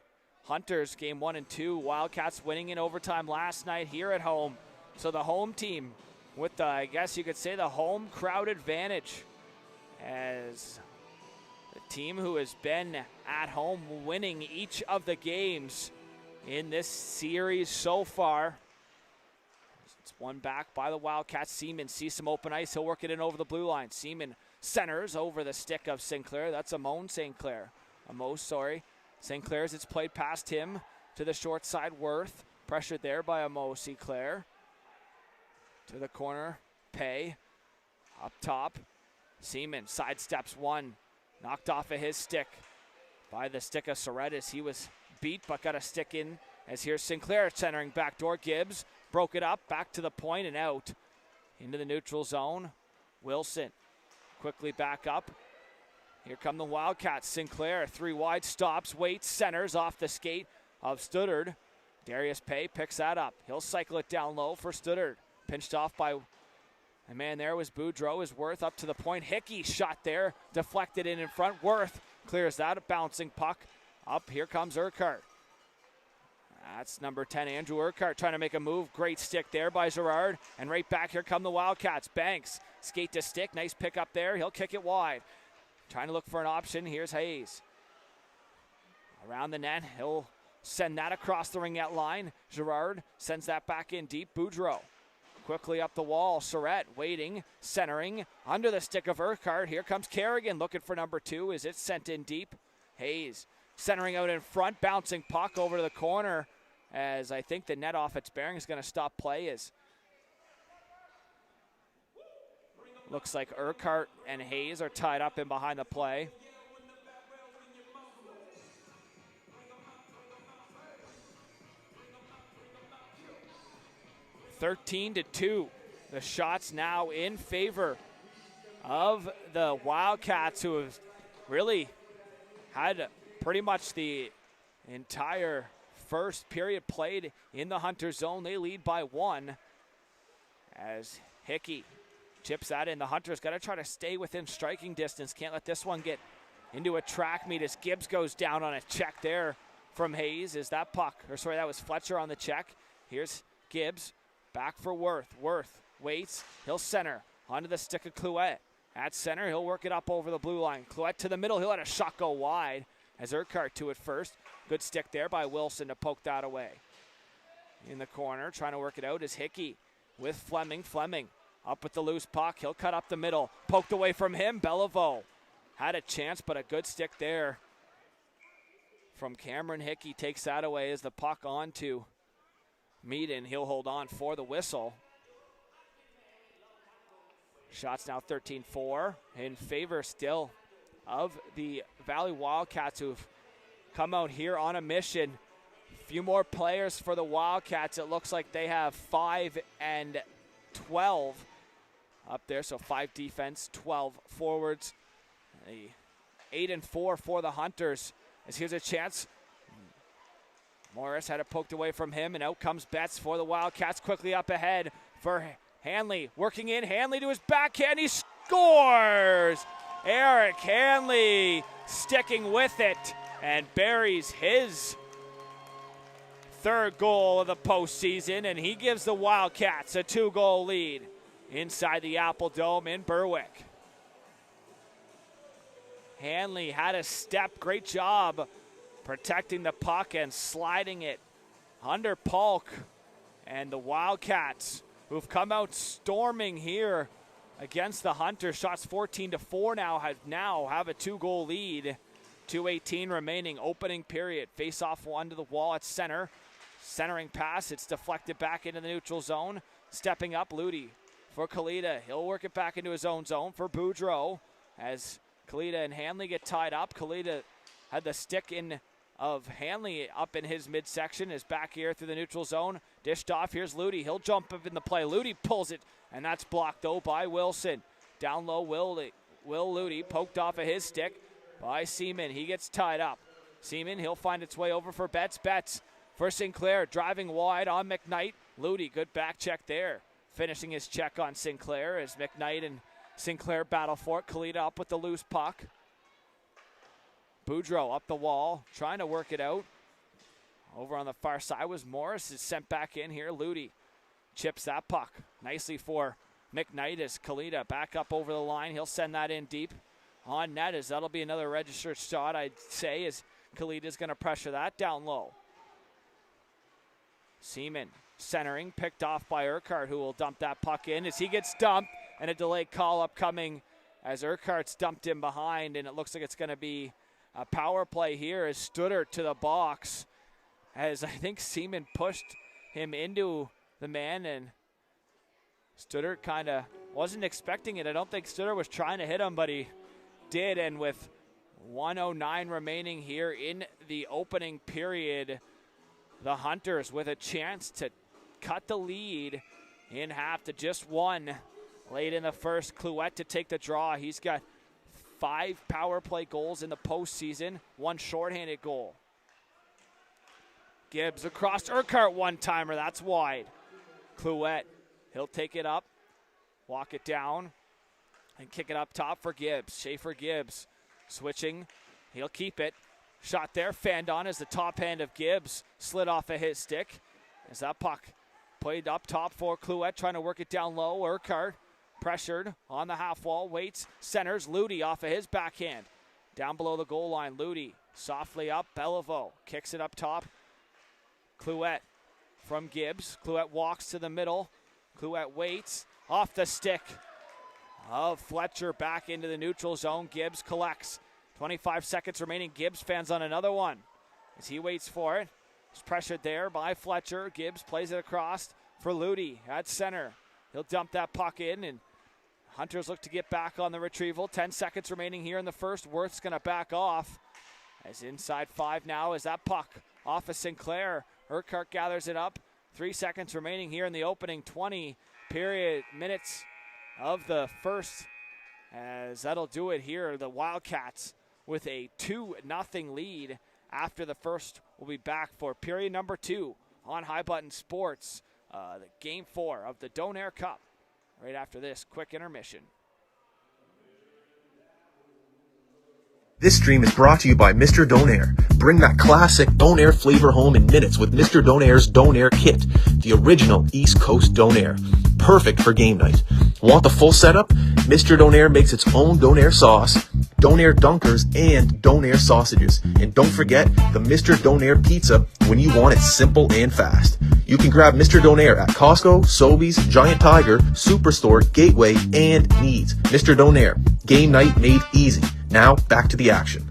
Hunters, game 1 and 2. Wildcats winning in overtime last night here at home. So the home team with the, I guess you could say, the home crowd advantage, as the team who has been at home winning each of the games in this series so far. It's one back by the Wildcats. Seaman sees some open ice. He'll work it in over the blue line. Seaman centers over the stick of Sinclair. That's Amos Sinclair as it's played past him to the short side. Worth pressured there by Amos Sinclair. To the corner, Pay up top. Seaman sidesteps one, knocked off of his stick by the stick of Soretis. He was beat but got a stick in, as here's Sinclair centering backdoor. Gibbs broke it up, back to the point and out into the neutral zone. Wilson quickly back up. Here come the Wildcats. Sinclair, 3 wide, stops, waits, centers off the skate of Studdard. Darius Pay picks that up. He'll cycle it down low for Studdard. Pinched off by a man there was Boudreau. Is Worth up to the point. Hickey shot there, deflected in front. Worth clears that, a bouncing puck. Up, here comes Urquhart. That's number 10, Andrew Urquhart, trying to make a move. Great stick there by Gerard. And right back, here come the Wildcats. Banks, skate to stick. Nice pick up there. He'll kick it wide. Trying to look for an option. Here's Hayes. Around the net. He'll send that across the ring at line. Gerard sends that back in deep. Boudreau quickly up the wall. Surratt waiting, centering, under the stick of Urquhart. Here comes Kerrigan looking for number 2. Is it sent in deep? Hayes centering out in front, bouncing puck over to the corner, as I think the net off its bearing is going to stop play. As looks like Urquhart and Hayes are tied up in behind the play. (13-2). The shots now in favor of the Wildcats, who have really had pretty much the entire first period played in the Hunter zone. They lead by 1 as Hickey chips that in. The Hunters got to try to stay within striking distance. Can't let this one get into a track meet as Gibbs goes down on a check there from Hayes. Is that puck, or sorry, that was Fletcher on the check. Here's Gibbs. Back for Worth. Worth waits. He'll center onto the stick of Clouet. At center, he'll work it up over the blue line. Clouet to the middle. He'll let a shot go wide as Urquhart to it first. Good stick there by Wilson to poke that away. In the corner, trying to work it out is Hickey with Fleming. Fleming up with the loose puck. He'll cut up the middle. Poked away from him. Beliveau had a chance, but a good stick there from Cameron Hickey. Takes that away as the puck on to Meaden. He'll hold on for the whistle. Shots now 13-4 in favor still of the Valley Wildcats, who've come out here on a mission. A few more players for the Wildcats. It looks like they have 5 and 12 up there, so 5 defense, 12 forwards. 8 and 4 for the Hunters. As here's a chance. Morris had it poked away from him, and out comes Betts for the Wildcats. Quickly up ahead for Hanley. Working in, Hanley to his backhand. He scores! Eric Hanley sticking with it and buries his 3rd goal of the postseason, and he gives the Wildcats a 2-goal lead inside the Apple Dome in Berwick. Hanley had a step. Great job protecting the puck and sliding it under Polk. And the Wildcats, who've come out storming here against the Hunters. Shots 14-4 now have a 2-goal lead. 2:18 remaining, opening period. Face off one to the wall at center. Centering pass, it's deflected back into the neutral zone. Stepping up, Ludi for Kalita. He'll work it back into his own zone for Boudreau. As Kalita and Hanley get tied up. Kalita had the stick in of Hanley up in his midsection, is back here through the neutral zone. Dished off, here's Ludi. He'll jump up in the play. Ludi pulls it, and that's blocked though by Wilson. Down low, Will Ludi poked off of his stick by Seaman. He gets tied up. Seaman, he'll find its way over for Betts. Betts for Sinclair, driving wide on McKnight. Ludi, good back check there. Finishing his check on Sinclair as McKnight and Sinclair battle for it. Kalita up with the loose puck. Boudreau up the wall, trying to work it out. Over on the far side was Morris. Is sent back in here. Ludi chips that puck nicely for McKnight as Kalita back up over the line. He'll send that in deep on net as that'll be another registered shot, I'd say, as Kalita's going to pressure that down low. Seaman centering, picked off by Urquhart, who will dump that puck in as he gets dumped, and a delayed call upcoming as Urquhart's dumped in behind, and it looks like it's going to be a power play here as Studdert to the box, as I think Seaman pushed him into the man, and Studdert kind of wasn't expecting it. I don't think Studdert was trying to hit him, but he did, and with 1:09 remaining here in the opening period, the Hunters with a chance to cut the lead in half to just one late in the first. Clouette to take the draw. He's got 5 power play goals in the postseason, 1 shorthanded goal. Gibbs across Urquhart, one-timer. That's wide. Clouette, he'll take it up, walk it down, and kick it up top for Gibbs. Schaefer Gibbs switching. He'll keep it. Shot there, fanned on as the top hand of Gibbs slid off of his stick. As that puck played up top for Clouette, trying to work it down low. Urquhart pressured on the half wall, waits, centers. Ludi off of his backhand. Down below the goal line, Ludi softly up. Beliveau kicks it up top. Clouette from Gibbs. Clouette walks to the middle. Clouette waits, off the stick of Fletcher back into the neutral zone. Gibbs collects. 25 seconds remaining. Gibbs fans on another one as he waits for it. He's pressured there by Fletcher. Gibbs plays it across for Ludi at center. He'll dump that puck in, and Hunters look to get back on the retrieval. 10 seconds remaining here in the first. Worth's going to back off as inside 5 now as that puck off of Sinclair. Urquhart gathers it up. 3 seconds remaining here in the opening 20 minutes of the first, as that'll do it here. The Wildcats with a 2-0 lead after the first. We'll be back for period number 2 on High Button Sports, the game 4 of the Donair Cup, right after this quick intermission. This stream is brought to you by Mr. Donair. Bring that classic Donair flavor home in minutes with Mr. Donair's Donair Kit, the original East Coast Donair. Perfect for game night. Want the full setup? Mr. Donair makes its own Donair sauce, Donair dunkers, and Donair sausages. And don't forget the Mr. Donair pizza when you want it simple and fast. You can grab Mr. Donair at Costco, Sobeys, Giant Tiger, Superstore, Gateway, and Needs. Mr. Donair, game night made easy. Now, back to the action.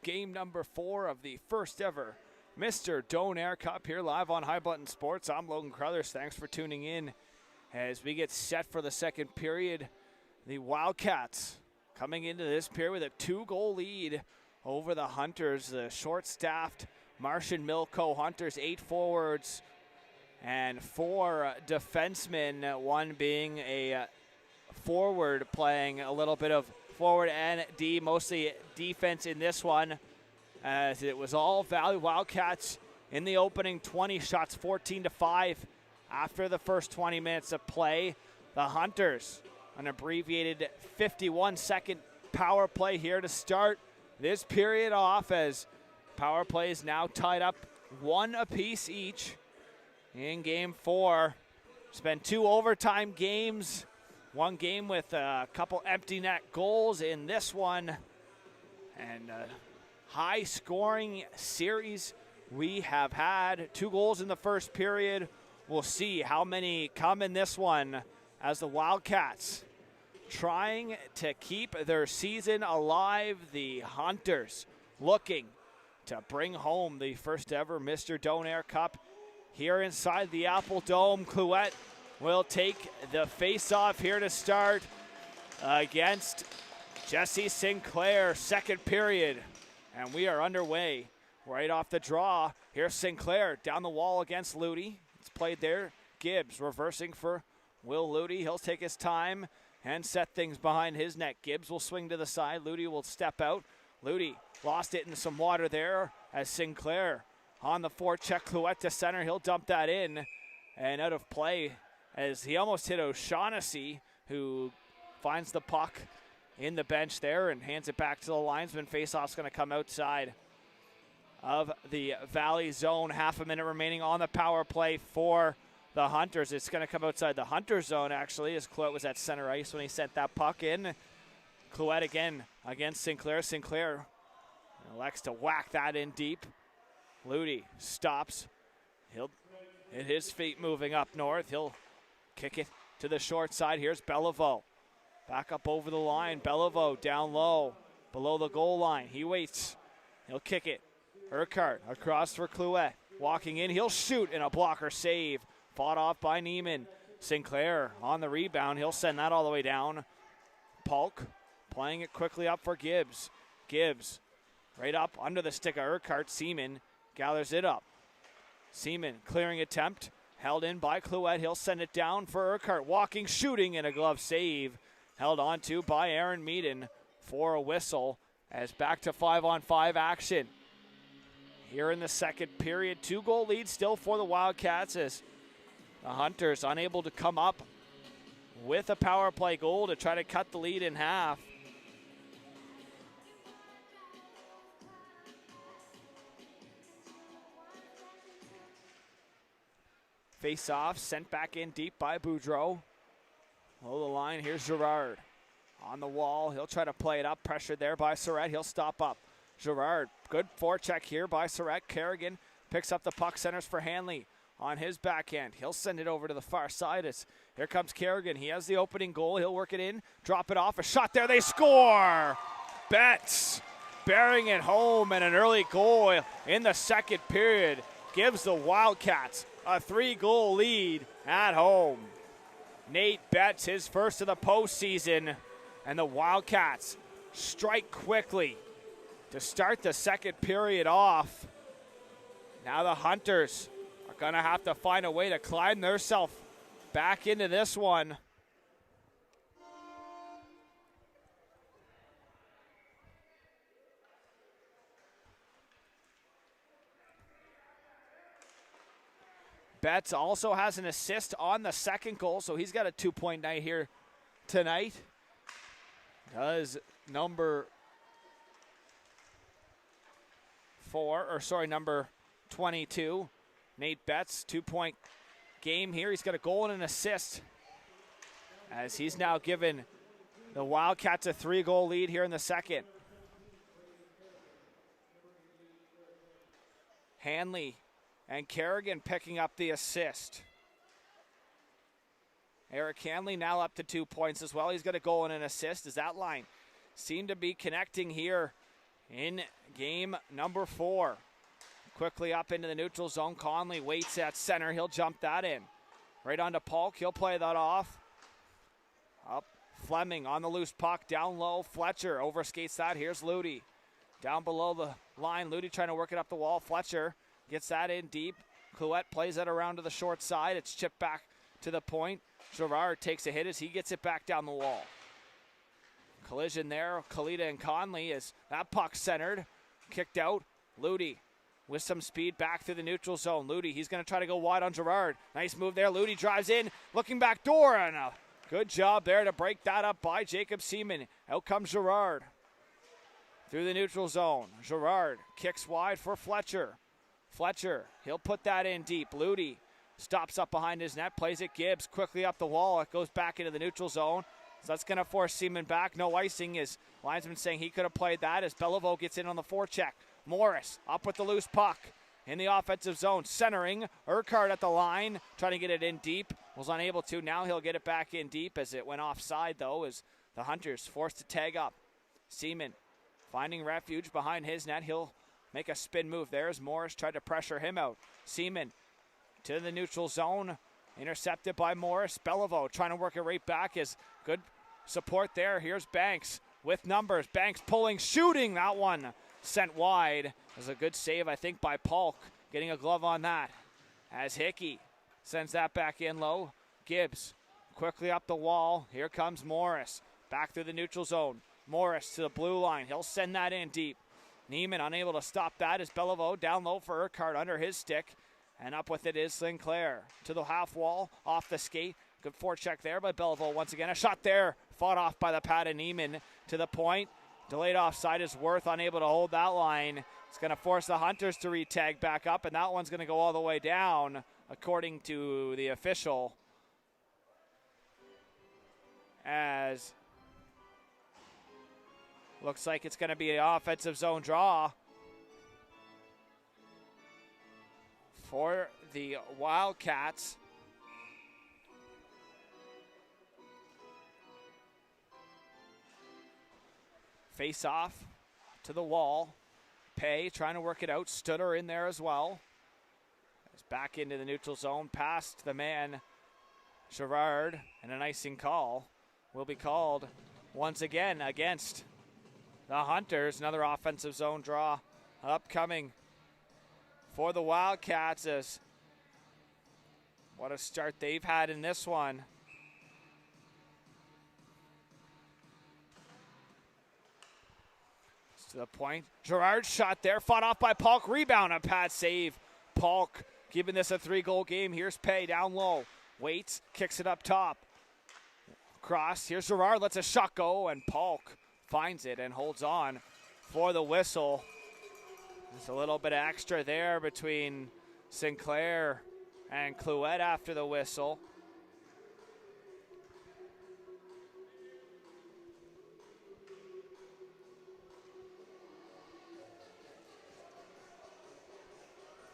game number 4 of the first ever Mr. Donair Cup here live on High Button Sports. I'm Logan Crothers. Thanks for tuning in as we get set for the second period. The Wildcats coming into this period with a 2-goal lead over the Hunters. The short-staffed Martian Milko Hunters, 8 forwards and 4 defensemen, one being a forward playing a little bit of forward and D, mostly defense in this one, as it was all Valley Wildcats in the opening 20 shots, 14-5 after the first 20 minutes of play. The Hunters, an abbreviated 51-second power play here to start this period off, as power play is now tied up 1 apiece each in game 4. It's been 2 overtime games, 1 game with a couple empty net goals in this one, and a high scoring series we have had. 2 goals in the first period. We'll see how many come in this one, as the Wildcats trying to keep their season alive. The Hunters looking to bring home the first ever Mr. Donair Cup here inside the Apple Dome. Clouette will take the face-off here to start against Jesse Sinclair. Second period, and we are underway right off the draw. Here's Sinclair down the wall against Ludi. It's played there. Gibbs reversing for Will Ludi. He'll take his time and set things behind his net. Gibbs will swing to the side. Ludi will step out. Ludi lost it in some water there as Sinclair on the forecheck. Clouette to center. He'll dump that in and out of play as he almost hit O'Shaughnessy, who finds the puck in the bench there and hands it back to the linesman. Faceoff's going to come outside of the Valley zone. Half a minute remaining on the power play for the Hunters. It's going to come outside the Hunter zone, actually, as Clouette was at center ice when he sent that puck in. Clouette again against Sinclair. Sinclair elects to whack that in deep. Ludi stops. He'll hit his feet moving up north. He'll kick it to the short side. Here's Beliveau. Back up over the line. Beliveau down low, below the goal line. He waits. He'll kick it. Urquhart across for Clouette. Walking in. He'll shoot, and a blocker save. Fought off by Neiman. Sinclair on the rebound. He'll send that all the way down. Polk playing it quickly up for Gibbs. Gibbs right up under the stick of Urquhart. Seaman gathers it up. Seaman clearing attempt. Held in by Clouette. He'll send it down for Urquhart. Walking, shooting, and a glove save. Held on to by Aaron Meaden for a whistle, as back to 5-on-5 action here in the second period. 2-goal lead still for the Wildcats, as the Hunters unable to come up with a power play goal to try to cut the lead in half. Face-off sent back in deep by Boudreau. Below the line, here's Girard. On the wall, he'll try to play it up. Pressured there by Surratt. He'll stop up. Girard, good forecheck here by Surratt. Kerrigan picks up the puck, centers for Hanley on his backhand. He'll send it over to the far side. As here comes Kerrigan. He has the opening goal. He'll work it in, drop it off. A shot there. They score! Betts bearing it home, and an early goal in the second period gives the Wildcats a 3-goal lead at home. Nate Betts, his first of the postseason, and the Wildcats strike quickly to start the second period off. Now the Hunters are going to have to find a way to climb themselves back into this one. Betts also has an assist on the second goal, so he's got a 2-point night here tonight. Does number 22. Nate Betts, 2-point game here. He's got a goal and an assist, as he's now given the Wildcats a 3-goal lead here in the second. Hanley and Kerrigan picking up the assist. Eric Hanley now up to 2 points as well. He's got a goal and an assist, as that line seemed to be connecting here in game number 4. Quickly up into the neutral zone. Conley waits at center. He'll jump that in. Right onto Polk. He'll play that off. Up. Fleming on the loose puck. Down low. Fletcher overskates that. Here's Ludi. Down below the line. Ludi trying to work it up the wall. Fletcher gets that in deep. Clouette plays that around to the short side. It's chipped back to the point. Girard takes a hit as he gets it back down the wall. Collision there. Kalita and Conley as that puck centered. Kicked out. Ludi with some speed back through the neutral zone. Ludi, he's going to try to go wide on Girard. Nice move there. Ludi drives in. Looking back door. And a good job there to break that up by Jacob Seaman. Out comes Girard. Through the neutral zone. Girard kicks wide for Fletcher. Fletcher, he'll put that in deep. Ludi stops up behind his net, plays it. Gibbs quickly up the wall. It goes back into the neutral zone. So that's going to force Seaman back. No icing, as linesman saying he could have played that as Beliveau gets in on the forecheck. Morris up with the loose puck in the offensive zone. Centering. Urquhart at the line, trying to get it in deep. Was unable to. Now he'll get it back in deep as it went offside, though, as the Hunters forced to tag up. Seaman finding refuge behind his net. He'll make a spin move there as Morris tried to pressure him out. Seaman to the neutral zone. Intercepted by Morris. Beliveau trying to work it right back. As good support there. Here's Banks with numbers. Banks pulling, shooting. That one sent wide. It was a good save, I think, by Polk. Getting a glove on that. As Hickey sends that back in low. Gibbs quickly up the wall. Here comes Morris. Back through the neutral zone. Morris to the blue line. He'll send that in deep. Neiman unable to stop that as Beliveau down low for Urquhart under his stick. And up with it is Sinclair. To the half wall, off the skate. Good forecheck there by Beliveau once again. A shot there, fought off by the pad of Neiman to the point. Delayed offside is Worth, unable to hold that line. It's going to force the Hunters to re-tag back up, and that one's going to go all the way down, according to the official. As looks like it's going to be an offensive zone draw for the Wildcats. Face off to the wall. Pay trying to work it out. Stutter in there as well. It's back into the neutral zone. Past the man, Girard. And an icing call will be called once again against the Hunters. Another offensive zone draw upcoming for the Wildcats. As what a start they've had in this one. To the point. Girard's shot there. Fought off by Polk. Rebound. A pad save. Polk keeping this a 3-goal game. Here's Pay down low. Waits. Kicks it up top. Cross. Here's Girard. Lets a shot go. And Polk finds it and holds on for the whistle. There's a little bit of extra there between Sinclair and Clouette after the whistle.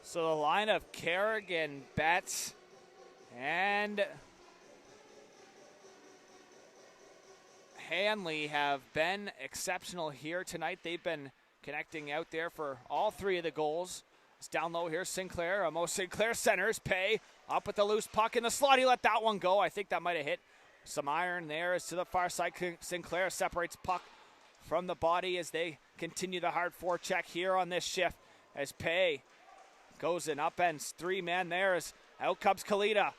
So the line of Kerrigan, Betts, and Hanley have been exceptional here tonight. They've been connecting out there for all 3 of the goals. It's down low here, Sinclair. Sinclair centers. Pay up with the loose puck in the slot. He let that one go. I think that might have hit some iron there. As to the far side, Sinclair separates puck from the body as they continue the hard forecheck here on this shift. As Pay goes in, upends 3-man there as out comes Kalita.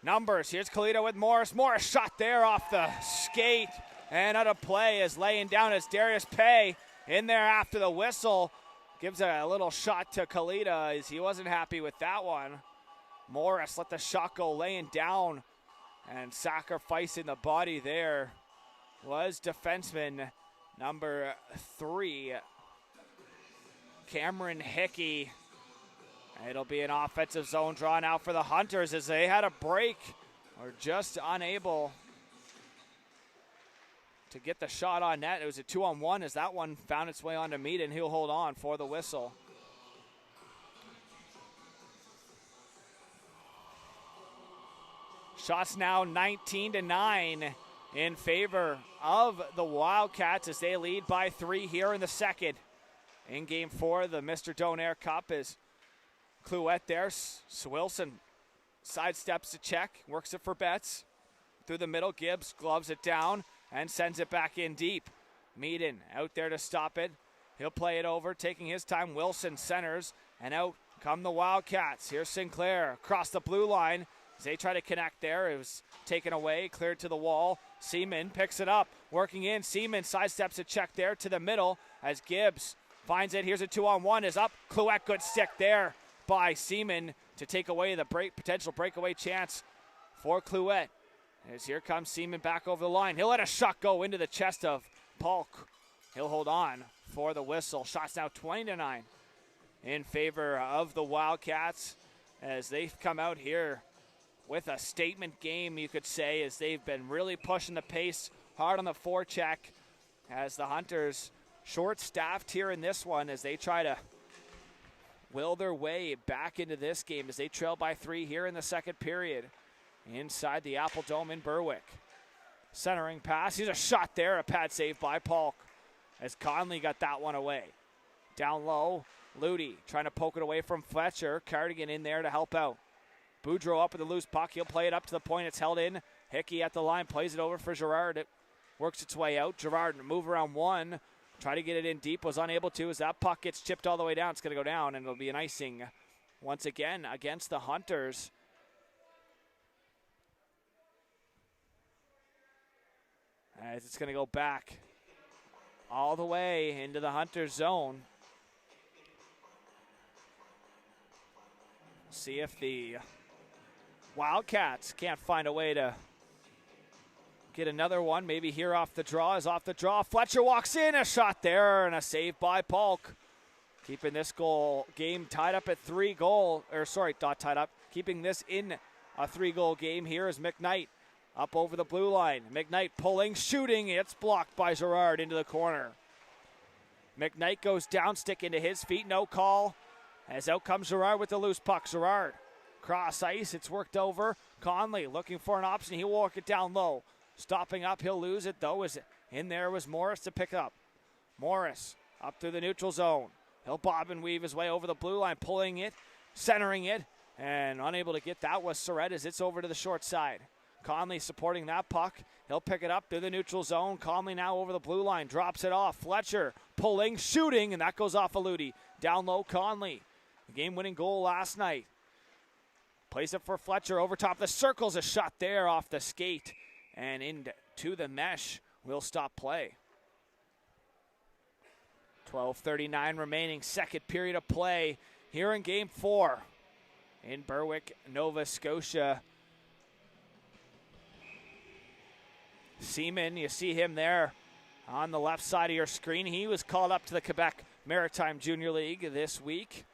Numbers, here's Kalita with Morris. Morris shot there off the skate and out of play as laying down as Darius Pay in there after the whistle. Gives a little shot to Kalita as he wasn't happy with that one. Morris let the shot go, laying down and sacrificing the body there was defenseman number 3, Cameron Hickey. It'll be an offensive zone draw now for the Hunters as they had a break or just unable to get the shot on net. It was a 2-on-1 as that one found its way onto Mead, and he'll hold on for the whistle. Shots now 19-9 in favor of the Wildcats as they lead by 3 here in the second. In game 4, the Mr. Donair Cup is Clouette there. Wilson sidesteps to check, works it for Betts. Through the middle, Gibbs gloves it down and sends it back in deep. Meaden out there to stop it. He'll play it over, taking his time. Wilson centers, and out come the Wildcats. Here's Sinclair across the blue line. As they try to connect there, it was taken away, cleared to the wall. Seaman picks it up, working in. Seaman sidesteps a check there to the middle as Gibbs finds it. Here's a 2-on-1 is up. Clouette, good stick there by Seaman to take away the potential breakaway chance for Clouette. As here comes Seaman back over the line. He'll let a shot go into the chest of Polk. He'll hold on for the whistle. Shots now 20-9 in favor of the Wildcats as they've come out here with a statement game, you could say, as they've been really pushing the pace hard on the forecheck as the Hunters short-staffed here in this one as they try to will their way back into this game as they trail by 3 here in the second period inside the Apple Dome in Berwick. Centering pass. Here's a shot there. A pad save by Polk as Conley got that one away. Down low, Ludi trying to poke it away from Fletcher. Cardigan in there to help out. Boudreau up with the loose puck. He'll play it up to the point. It's held in. Hickey at the line plays it over for Girard. It works its way out. Girard move around one. Try to get it in deep. Was unable to as that puck gets chipped all the way down. It's going to go down, and it'll be an icing once again against the Hunters. As it's going to go back all the way into the Hunters zone. See if the Wildcats can't find a way to get another one. Maybe here off the draw is off the draw. Fletcher walks in, a shot there, and a save by Polk. Keeping this game tied up at 3 goals. Not tied up. Keeping this in a 3-goal game here is McKnight up over the blue line. McKnight pulling, shooting. It's blocked by Girard into the corner. McKnight goes down, stick into his feet. No call. As out comes Girard with the loose puck. Girard cross ice. It's worked over. Conley looking for an option. He'll walk it down low. Stopping up. He'll lose it though. As in there was Morris to pick up. Morris up through the neutral zone. He'll bob and weave his way over the blue line. Pulling it. Centering it. And unable to get that was Surratt as it's over to the short side. Conley supporting that puck. He'll pick it up through the neutral zone. Conley now over the blue line. Drops it off. Fletcher pulling, shooting, and that goes off of Ludi. Down low, Conley. The game-winning goal last night. Plays it for Fletcher over top. The circle's a shot there off the skate. And into the mesh. Will stop play. 12:39 remaining. Second period of play here in Game 4 in Berwick, Nova Scotia. Seaman, you see him there on the left side of your screen. He was called up to the Quebec Maritime Junior League this week.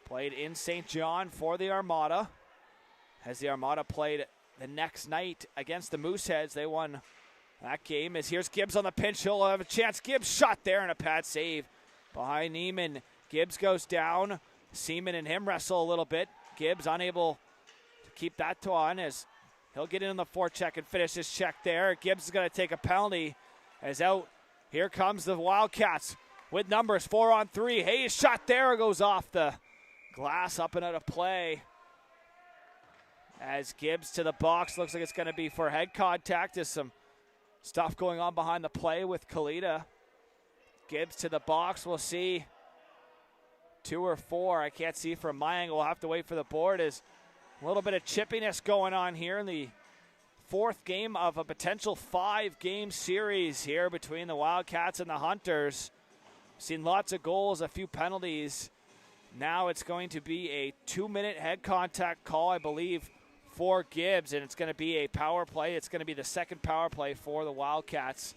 Played in St. John for the Armada. As the Armada played the next night against the Mooseheads, they won that game. As here's Gibbs on the pinch. He'll have a chance. Gibbs shot there and a pad save behind Neiman. Gibbs goes down. Seaman and him wrestle a little bit. Gibbs unable to keep that on as he'll get in on the forecheck and finish his check there. Gibbs is going to take a penalty as out. Here comes the Wildcats with numbers 4-on-3. Hayes shot there, goes off the glass, up and out of play. As Gibbs to the box, looks like it's going to be for head contact. There's some stuff going on behind the play with Kalita. Gibbs to the box, we'll see 2 or 4. I can't see from my angle. We'll have to wait for the board. As a little bit of chippiness going on here in the 4th game of a potential 5-game series here between the Wildcats and the Hunters. Seen lots of goals, a few penalties. Now it's going to be a 2-minute head contact call, I believe, for Gibbs, and it's going to be a power play. It's going to be the second power play for the Wildcats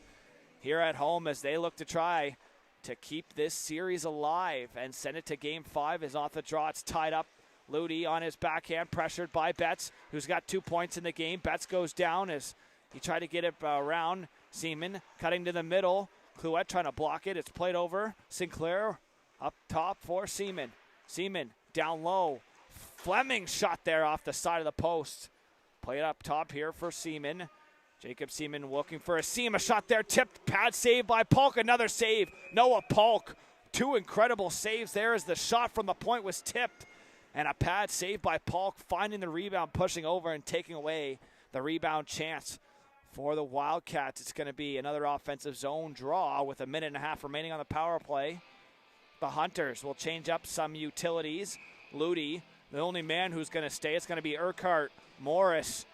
here at home as they look to try to keep this series alive and send it to Game 5 as off the draw. It's tied up. Ludi on his backhand, pressured by Betts, who's got 2 points in the game. Betts goes down as he tried to get it around. Seaman cutting to the middle. Clouette trying to block it. It's played over. Sinclair up top for Seaman. Seaman down low. Fleming shot there off the side of the post. Played up top here for Seaman. Jacob Seaman looking for a seam. A shot there tipped. Pad save by Polk. Another save. Noah Polk two incredible saves there as the shot from the point was tipped. And a pad save by Polk, finding the rebound, pushing over and taking away the rebound chance for the Wildcats. It's going to be another offensive zone draw with a minute and a half remaining on the power play. The Hunters will change up some utilities. Ludi, the only man who's going to stay, it's going to be Urquhart, Morris,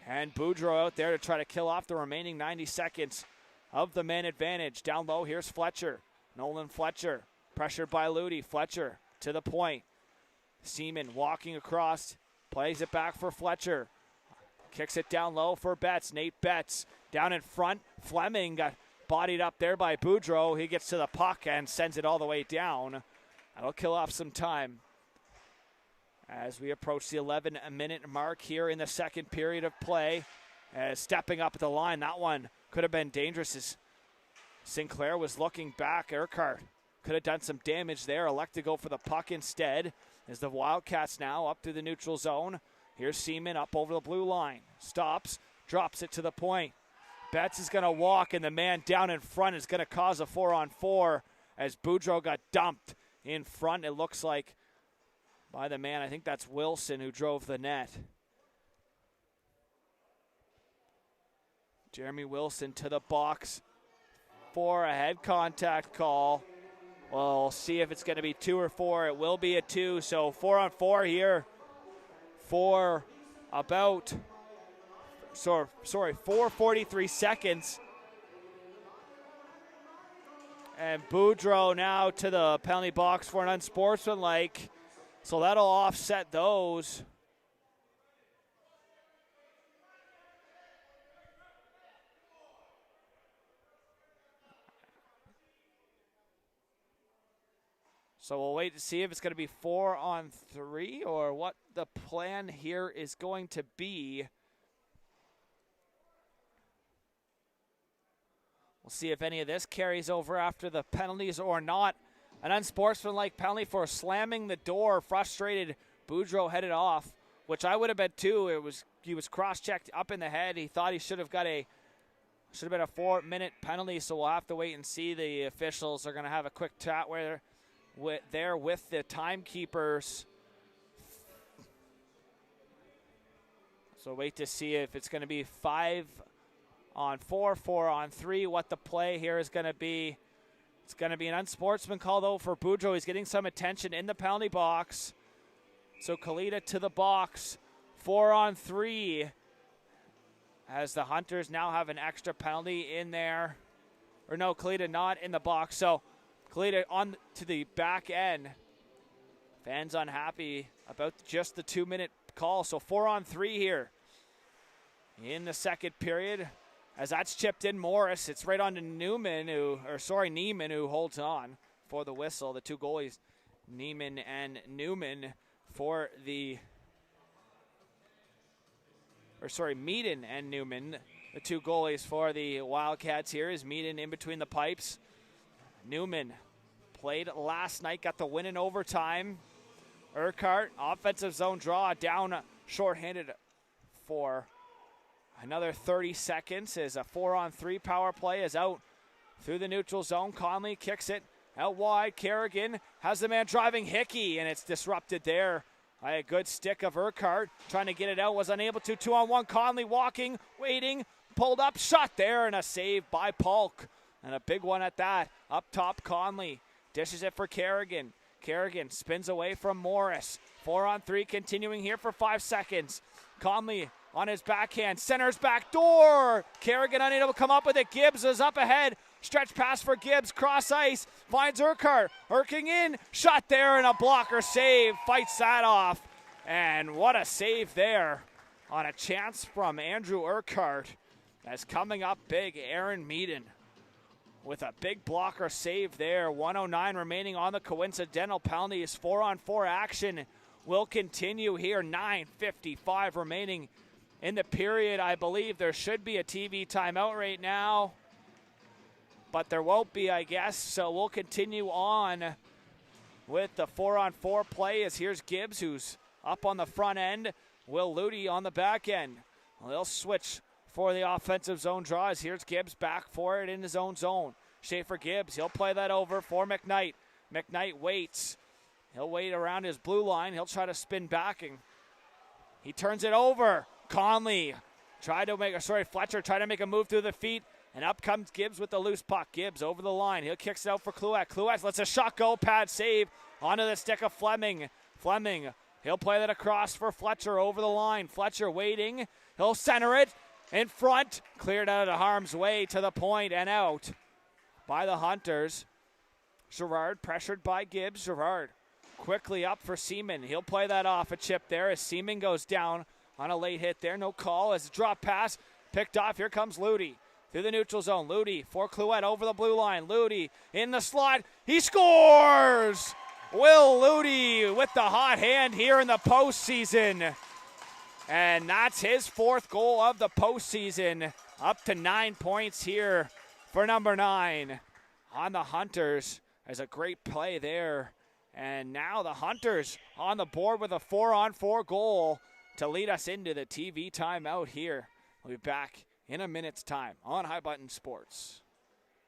and Boudreau out there to try to kill off the remaining 90 seconds of the man advantage. Down low, here's Fletcher. Nolan Fletcher, pressured by Ludi. Fletcher to the point. Seaman walking across, plays it back for Fletcher. Kicks it down low for Betts. Nate Betts down in front. Fleming got bodied up there by Boudreau. He gets to the puck and sends it all the way down. That'll kill off some time as we approach the 11-minute mark here in the second period of play. Stepping up at the line, that one could have been dangerous as Sinclair was looking back. Urquhart could have done some damage there. Elect to go for the puck instead as the Wildcats now up through the neutral zone. Here's Seaman up over the blue line. Stops, drops it to the point. Betts is going to walk, and the man down in front is going to cause a 4-on-4 as Boudreau got dumped in front, it looks like, by the man. I think that's Wilson who drove the net. Jeremy Wilson to the box for a head contact call. We'll see if it's going to be 2 or 4. It will be a 2, so 4-on-4 here for about, 4:43 seconds. And Boudreau now to the penalty box for an unsportsmanlike, so that'll offset those. So we'll wait to see if it's going to be 4-on-3 or what the plan here is going to be. We'll see if any of this carries over after the penalties or not. An unsportsmanlike penalty for slamming the door. Frustrated, Boudreau headed off, which I would have been too. He was cross-checked up in the head. He thought he should have been a 4-minute penalty, so we'll have to wait and see. The officials are going to have a quick chat with the timekeepers. So wait to see if it's going to be 5-on-4, 4-on-3, what the play here is going to be. It's going to be an unsportsman call, though, for Boudreau. He's getting some attention in the penalty box. So Kalita to the box, 4-on-3, as the Hunters now have an extra penalty in there. Or no, Kalita not in the box. So Kalita on to the back end. Fans unhappy about just the 2-minute call. So 4-on-3 here in the second period. As that's chipped in, Morris, it's right on to Neiman, who holds on for the whistle. The two goalies, Neiman and Newman, Meaden and Newman, the two goalies for the Wildcats here. Is Meaden in between the pipes. Newman played last night, got the win in overtime. Urquhart, offensive zone draw, down shorthanded for another 30 seconds as a 4-on-3 power play is out through the neutral zone. Conley kicks it out wide. Kerrigan has the man driving Hickey, and it's disrupted there by a good stick of Urquhart. Trying to get it out, was unable to. 2-on-1, Conley walking, waiting, pulled up, shot there, and a save by Polk. And a big one at that. Up top, Conley dishes it for Kerrigan. Kerrigan spins away from Morris. 4-on-3 continuing here for 5 seconds. Conley on his backhand, centers back door. Kerrigan unable to come up with it. Gibbs is up ahead. Stretch pass for Gibbs, cross ice, finds Urquhart. Urking in, shot there, and a blocker save. Fights that off. And what a save there on a chance from Andrew Urquhart. That's coming up big, Aaron Meaden with a big blocker save there. 1:09 remaining on the coincidental penalties. 4-on-4 action will continue here. 9:55 remaining in the period. I believe there should be a TV timeout right now, but there won't be, I guess. So we'll continue on with the 4-on-4 play as here's Gibbs, who's up on the front end. Will Ludi on the back end. Well, they'll switch for the offensive zone draw as here's Gibbs back for it in his own zone. Schaefer Gibbs, he'll play that over for McKnight. McKnight waits. He'll wait around his blue line. He'll try to spin back, and he turns it over. Fletcher tried to make a move through the feet, and up comes Gibbs with the loose puck. Gibbs over the line. He'll kicks it out for Clouette. Clouette lets a shot go. Pad save onto the stick of Fleming. He'll play that across for Fletcher over the line. Fletcher waiting. He'll center it in front. Cleared out of harm's way to the point and out by the Hunters. Girard pressured by Gibbs. Girard quickly up for Seaman. He'll play that off a chip there as Seaman goes down on a late hit there. No call as a drop pass picked off. Here comes Ludi through the neutral zone. Ludi for Clouette over the blue line. Ludi in the slot. He scores! Will Ludi with the hot hand here in the postseason. And that's his 4th goal of the postseason. Up to 9 points here for number 9 on the Hunters. There's a great play there. And now the Hunters on the board with a 4-on-4 goal to lead us into the TV timeout here. We'll be back in a minute's time on High Button Sports.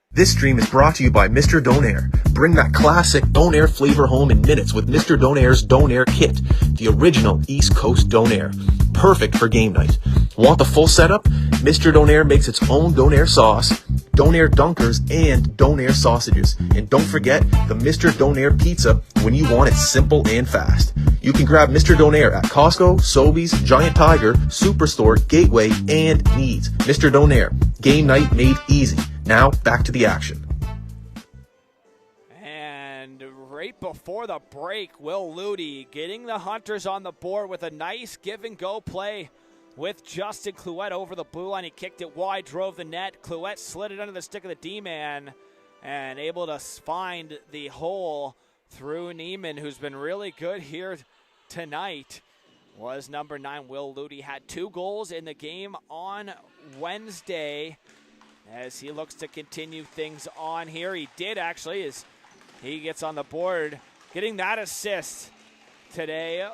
This stream is brought to you by Mr. Donair. Bring that classic Donair flavor home in minutes with Mr. Donair's Donair Kit, the original East Coast Donair. Perfect for game night. Want the full setup? Mr. Donair makes its own Donair sauce, Donair dunkers, and Donair sausages. And don't forget the Mr. Donair pizza when you want it simple and fast. You can grab Mr. Donair at Costco, Sobeys, Giant Tiger, Superstore, Gateway, and Needs. Mr. Donair, game night made easy. Now, back to the action. And right before the break, Will Ludi getting the Hunters on the board with a nice give-and-go play with Justin Clouette over the blue line. He kicked it wide, drove the net. Clouette slid it under the stick of the D-man and able to find the hole through Neiman, who's been really good here tonight. Was number 9, Will Ludi. Had 2 goals in the game on Wednesday as he looks to continue things on here. He did actually, as he gets on the board. Getting that assist today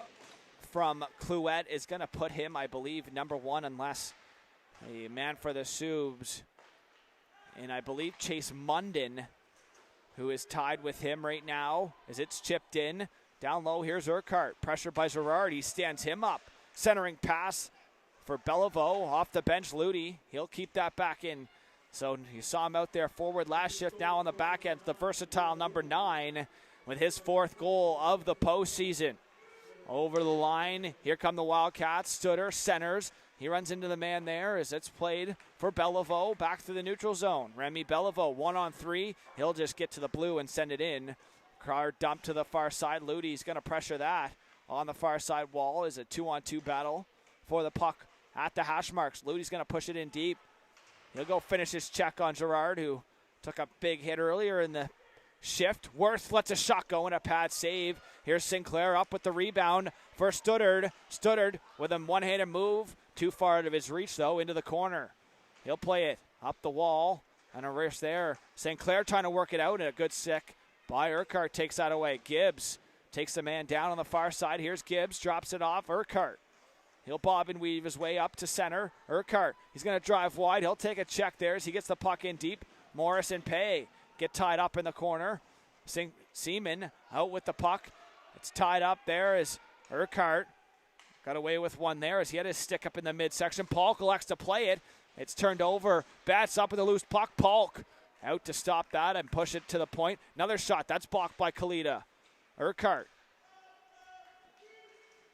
from Clouette is going to put him, I believe, number 1, unless the man for the Subs, and I believe Chase Munden, who is tied with him right now, as it's chipped in. Down low, here's Urquhart. Pressure by Girard. He stands him up. Centering pass for Beliveau. Off the bench, Ludi. He'll keep that back in. So you saw him out there forward last shift, now on the back end. The versatile number 9 with his 4th goal of the postseason. Over the line, here come the Wildcats. Stutter centers. He runs into the man there as it's played for Beliveau. Back to the neutral zone. Remy Beliveau, 1-on-3. He'll just get to the blue and send it in. Crowd dump to the far side. Ludi's going to pressure that on the far side wall. Is a 2-on-2 battle for the puck at the hash marks. Ludi's going to push it in deep. He'll go finish his check on Girard, who took a big hit earlier in the shift. Worth lets a shot go and a pad save. Here's Sinclair up with the rebound for Studdard. Studdard with a one-handed move. Too far out of his reach, though, into the corner. He'll play it up the wall. And a wrist there. Sinclair trying to work it out, and a good stick by Urquhart takes that away. Gibbs takes the man down on the far side. Here's Gibbs, drops it off. Urquhart. He'll bob and weave his way up to center. Urquhart, he's going to drive wide. He'll take a check there as he gets the puck in deep. Morris and Pay get tied up in the corner. Seaman out with the puck. It's tied up there as Urquhart got away with one there as he had his stick up in the midsection. Polk elects to play it. It's turned over. Bats up with a loose puck. Polk out to stop that and push it to the point. Another shot. That's blocked by Kalita. Urquhart.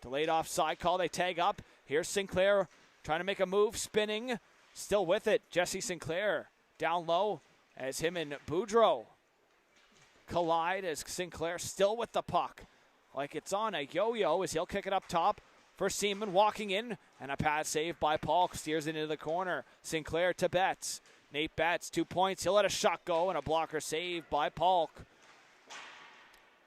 Delayed offside call. They tag up. Here's Sinclair trying to make a move. Spinning. Still with it. Jesse Sinclair down low as him and Boudreau collide as Sinclair still with the puck. Like it's on a yo-yo as he'll kick it up top for Seaman walking in. And a pad save by Paul. Steers it into the corner. Sinclair to Betts. Nate Betts, 2 points. He'll let a shot go and a blocker save by Polk.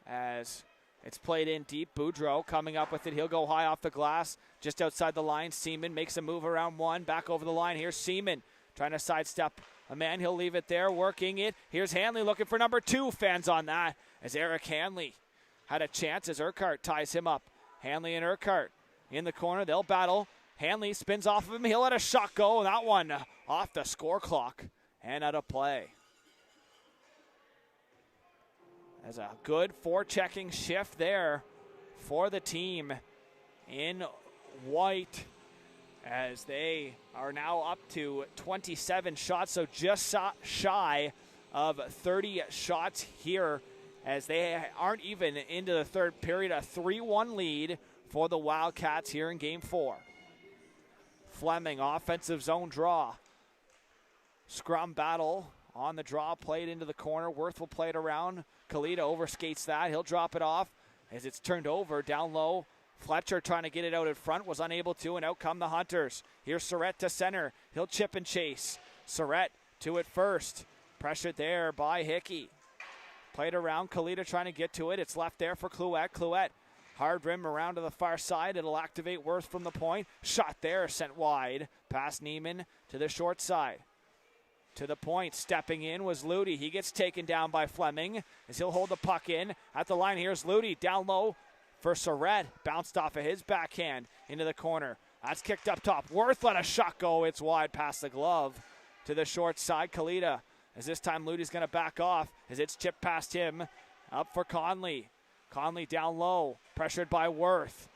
As it's played in deep. Boudreau coming up with it. He'll go high off the glass. Just outside the line. Seaman makes a move around 1. Back over the line. Here's Seaman trying to sidestep a man. He'll leave it there. Working it. Here's Hanley looking for number 2. Fans on that as Eric Hanley had a chance as Urquhart ties him up. Hanley and Urquhart in the corner. They'll battle. Hanley spins off of him. He'll let a shot go. And that one off the score clock and out of play. As a good forechecking shift there for the team in white, as they are now up to 27 shots, so just shy of 30 shots here, as they aren't even into the third period. A 3-1 lead for the Wildcats here in Game 4. Fleming, offensive zone draw. Scrum battle on the draw, played into the corner. Worth will play it around. Kalita overskates that. He'll drop it off as it's turned over down low. Fletcher trying to get it out in front, was unable to, and out come the Hunters. Here's Surrett to center. He'll chip and chase. Surrett to it first. Pressured there by Hickey. Played around. Kalita trying to get to it. It's left there for Clouette. Clouette, hard rim around to the far side. It'll activate Worth from the point. Shot there, sent wide. Past Neiman to the short side. To the point, stepping in was Ludi. He gets taken down by Fleming as he'll hold the puck in. At the line, here's Ludi. Down low for Surrett. Bounced off of his backhand into the corner. That's kicked up top. Worth let a shot go. It's wide past the glove to the short side. Kalita, as this time Ludi's going to back off as it's chipped past him. Up for Conley. Conley down low. Pressured by Worth.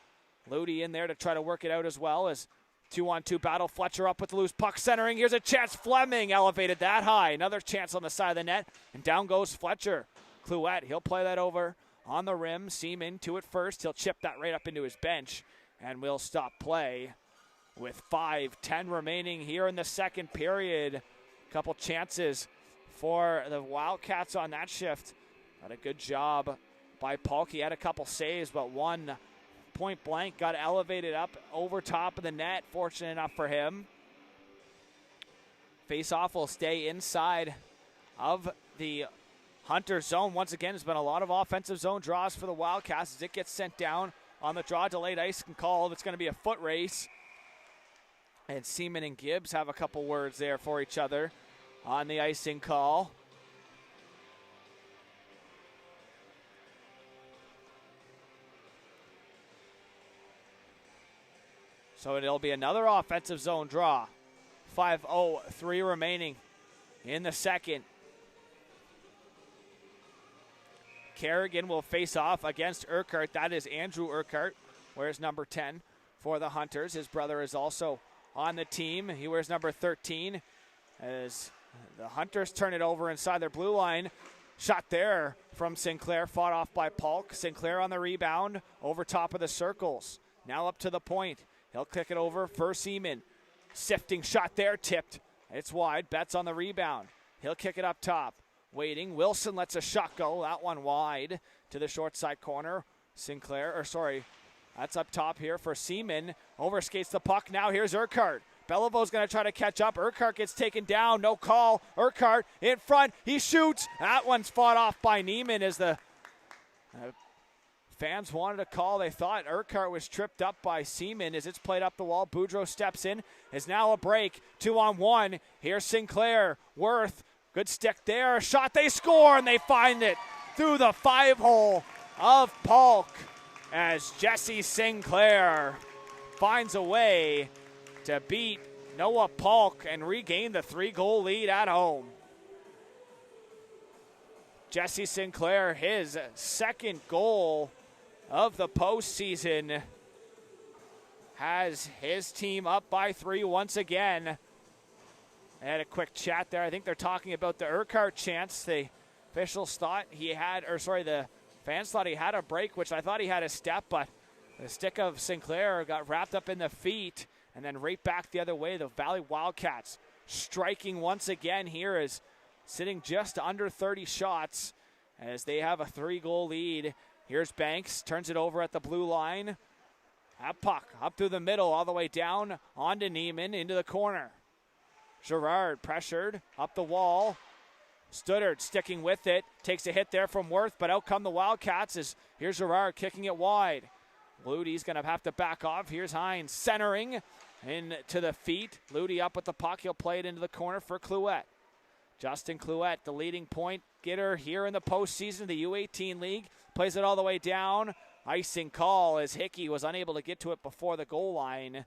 Ludi in there to try to work it out as well as 2-on-2 battle. Fletcher up with the loose puck centering. Here's a chance. Fleming elevated that high. Another chance on the side of the net. And down goes Fletcher. Clouette, he'll play that over on the rim. Seaman to it first. He'll chip that right up into his bench. And we'll stop play with 5:10 remaining here in the second period. Couple chances for the Wildcats on that shift. Got a good job by Polk. He had a couple saves, but one point blank got elevated up over top of the net. Fortunate enough for him. Face-off will stay inside of the Hunter zone. Once again, there's been a lot of offensive zone draws for the Wildcats as it gets sent down on the draw. Delayed icing call. It's going to be a foot race. And Seaman and Gibbs have a couple words there for each other on the icing call. So it'll be another offensive zone draw. 5:03 remaining in the second. Kerrigan will face off against Urquhart. That is Andrew Urquhart, wears number 10 for the Hunters. His brother is also on the team. He wears number 13 as the Hunters turn it over inside their blue line. Shot there from Sinclair, fought off by Polk. Sinclair on the rebound over top of the circles. Now up to the point. He'll kick it over for Seaman. Sifting shot there, tipped. It's wide. Betts on the rebound. He'll kick it up top. Waiting. Wilson lets a shot go. That one wide to the short side corner. That's up top here for Seaman. Overskates the puck. Now here's Urquhart. Belivo's going to try to catch up. Urquhart gets taken down. No call. Urquhart in front. He shoots. That one's fought off by Neiman as the fans wanted a call. They thought Urquhart was tripped up by Seaman as it's played up the wall. Boudreau steps in. Is now a break. 2-on-1. Here's Sinclair. Worth. Good stick there. A shot. They score, and they find it through the 5-hole of Polk as Jesse Sinclair finds a way to beat Noah Polk and regain the 3-goal lead at home. Jesse Sinclair, his second goal of the postseason, has his team up by 3 once again. I had a quick chat there. I think they're talking about the Urquhart chance. The officials thought the fans thought he had a break, which I thought he had a step, but the stick of Sinclair got wrapped up in the feet and then right back the other way. The Valley Wildcats striking once again here is sitting just under 30 shots as they have a 3-goal lead. Here's Banks, turns it over at the blue line. That puck up through the middle, all the way down onto Neiman, into the corner. Gerard pressured up the wall. Studdard sticking with it, takes a hit there from Worth, but out come the Wildcats as here's Gerard kicking it wide. Ludi's going to have to back off. Here's Hines centering into the feet. Ludi up with the puck. He'll play it into the corner for Clouette. Justin Clouette, the leading point getter here in the postseason, the U18 league. Plays it all the way down. Icing call as Hickey was unable to get to it before the goal line.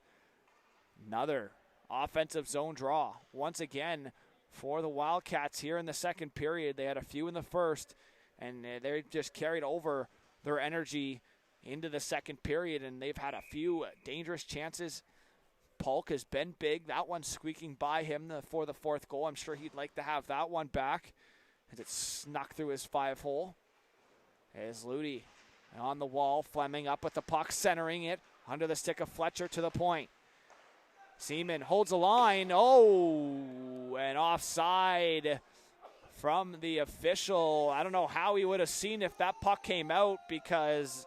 Another offensive zone draw. Once again for the Wildcats here in the second period. They had a few in the first, and they're just carried over their energy into the second period, and they've had a few dangerous chances. Polk has been big. That one squeaking by him for the fourth goal. I'm sure he'd like to have that one back as it snuck through his 5-hole. As Ludi on the wall, Fleming up with the puck, centering it under the stick of Fletcher to the point. Seaman holds a line. Oh, and offside from the official. I don't know how he would have seen if that puck came out, because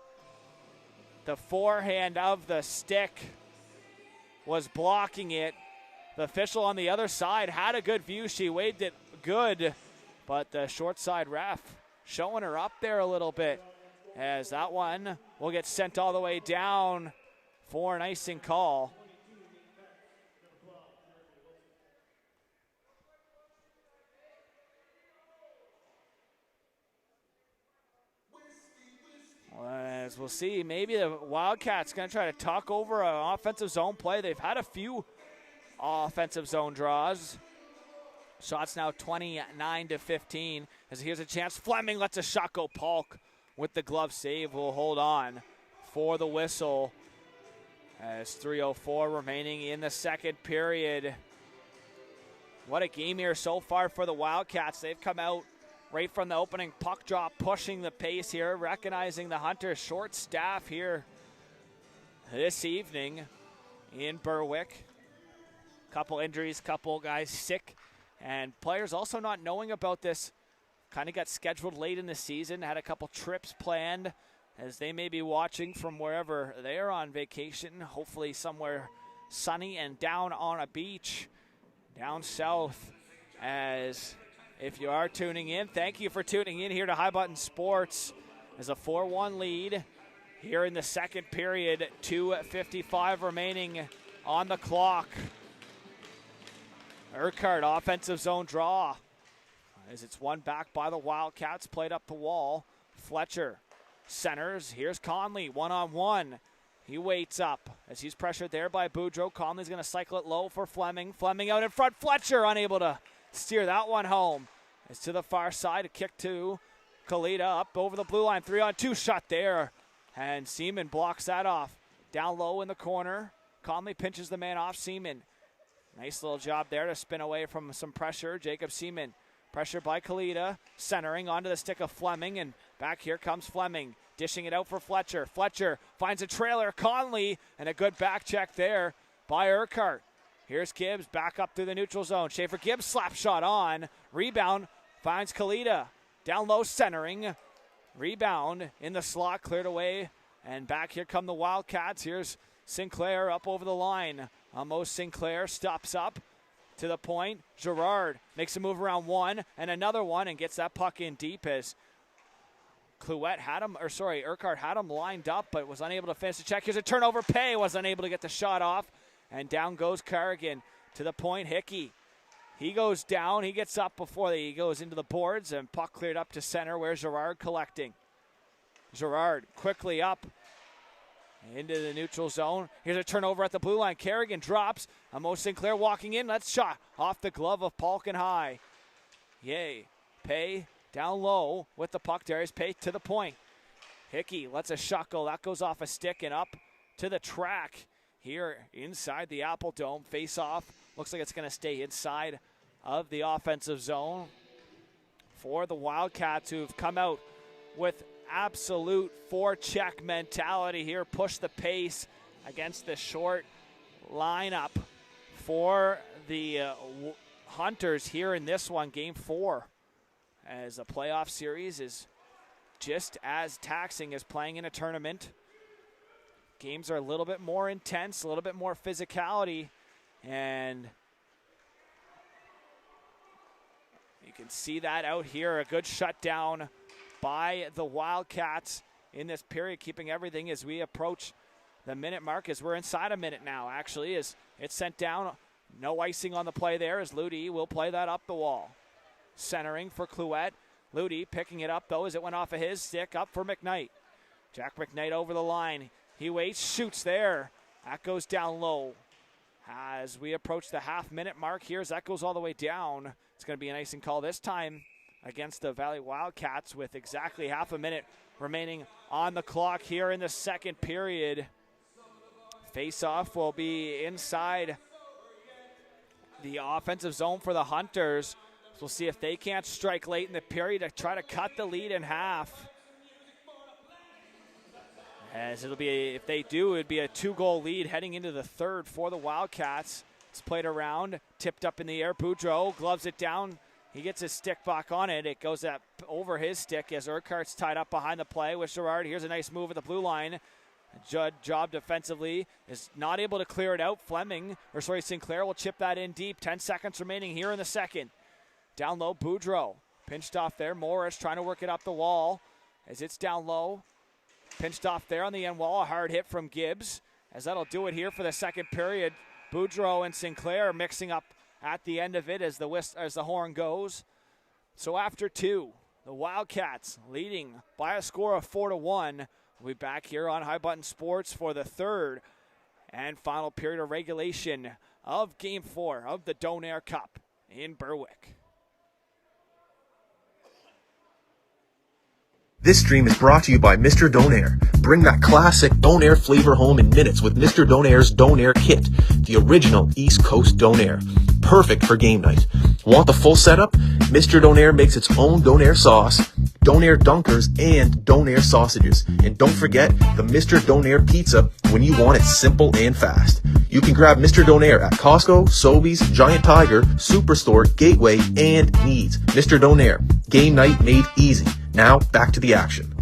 the forehand of the stick was blocking it. The official on the other side had a good view. She waved it good, but the short side ref showing her up there a little bit, as that one will get sent all the way down for an icing call. As we'll see, maybe the Wildcats going to try to talk over an offensive zone play. They've had a few offensive zone draws. Shots now 29-15. As here's a chance. Fleming lets a shot go. Polk with the glove save will hold on for the whistle. As 3:04 remaining in the second period. What a game here so far for the Wildcats. They've come out right from the opening puck drop, pushing the pace here, recognizing the Hunters' short staff here this evening in Berwick. Couple injuries, couple guys sick, and players also not knowing about this. Kind of got scheduled late in the season, had a couple trips planned, as they may be watching from wherever they're on vacation, hopefully somewhere sunny and down on a beach down south. As if you are tuning in, thank you for tuning in here to High Button Sports. As a 4-1 lead here in the second period, 2:55 remaining on the clock. Urquhart, offensive zone draw, as it's won back by the Wildcats, played up the wall. Fletcher centers. Here's Conley, one-on-one. He waits up as he's pressured there by Boudreau. Conley's going to cycle it low for Fleming. Fleming out in front. Fletcher unable to steer that one home. It's to the far side. A kick to Kalita up over the blue line. 3-on-2 shot there. And Seaman blocks that off. Down low in the corner. Conley pinches the man off Seaman. Nice little job there to spin away from some pressure. Jacob Seaman. Pressure by Kalita. Centering onto the stick of Fleming. And back here comes Fleming. Dishing it out for Fletcher. Fletcher finds a trailer. Conley. And a good back check there by Urquhart. Here's Gibbs back up through the neutral zone. Schaefer Gibbs slap shot on. Rebound finds Kalita. Down low centering. Rebound in the slot, cleared away. And back here come the Wildcats. Here's Sinclair up over the line. Amos Sinclair stops up to the point. Gerard makes a move around one and another one and gets that puck in deep as Urquhart had him lined up but was unable to finish the check. Here's a turnover. Pay was unable to get the shot off. And down goes Carrigan to the point. Hickey. He goes down. He gets up before he goes into the boards. And puck cleared up to center where Gerard collecting. Gerard quickly up into the neutral zone. Here's a turnover at the blue line. Carrigan drops. Amos Sinclair walking in. Let's shot off the glove of Polk High. Yay. Pay down low with the puck. Darius Pay to the point. Hickey lets a shot go. That goes off a stick and up to the track. Here inside the Apple Dome, face off. Looks like it's going to stay inside of the offensive zone for the Wildcats, who've come out with absolute forecheck mentality here. Push the pace against the short lineup for the Hunters here in this one, Game 4. As the playoff series is just as taxing as playing in a tournament. Games are a little bit more intense, a little bit more physicality, and you can see that out here. A good shutdown by the Wildcats in this period, keeping everything as we approach the minute mark, as we're inside a minute now, actually, as it's sent down. No icing on the play there, as Ludi will play that up the wall. Centering for Clouette. Ludi picking it up, though, as it went off of his stick, up for McKnight. Jack McKnight over the line. He waits, shoots there. That goes down low. As we approach the half-minute mark here, as that goes all the way down, it's going to be an icing call this time against the Valley Wildcats with exactly half a minute remaining on the clock here in the second period. Face-off will be inside the offensive zone for the Hunters. So we'll see if they can't strike late in the period to try to cut the lead in half. As it'll be, if they do, it'd be a 2-goal lead heading into the third for the Wildcats. It's played around, tipped up in the air. Boudreau gloves it down. He gets his stick back on it. It goes up over his stick as Urquhart's tied up behind the play with Gerard. Here's a nice move at the blue line. Judd job defensively is not able to clear it out. Sinclair will chip that in deep. 10 seconds remaining here in the second. Down low, Boudreau. Pinched off there. Morris trying to work it up the wall as it's down low. Pinched off there on the end wall. A hard hit from Gibbs as that'll do it here for the second period. Boudreau and Sinclair mixing up at the end of it as the horn goes. So after two, the Wildcats leading by a score of 4-1. We'll be back here on High Button Sports for the third and final period of regulation of Game 4 of the Donair Cup in Berwick. This stream is brought to you by Mr. Donair. Bring that classic Donair flavor home in minutes with Mr. Donair's Donair Kit, the original East Coast Donair. Perfect for game night. Want the full setup? Mr. Donair makes its own Donair sauce, Donair dunkers, and Donair sausages. And don't forget the Mr. Donair pizza when you want it simple and fast. You can grab Mr. Donair at Costco, Sobeys, Giant Tiger, Superstore, Gateway, and Needs. Mr. Donair, game night made easy. Now, back to the action.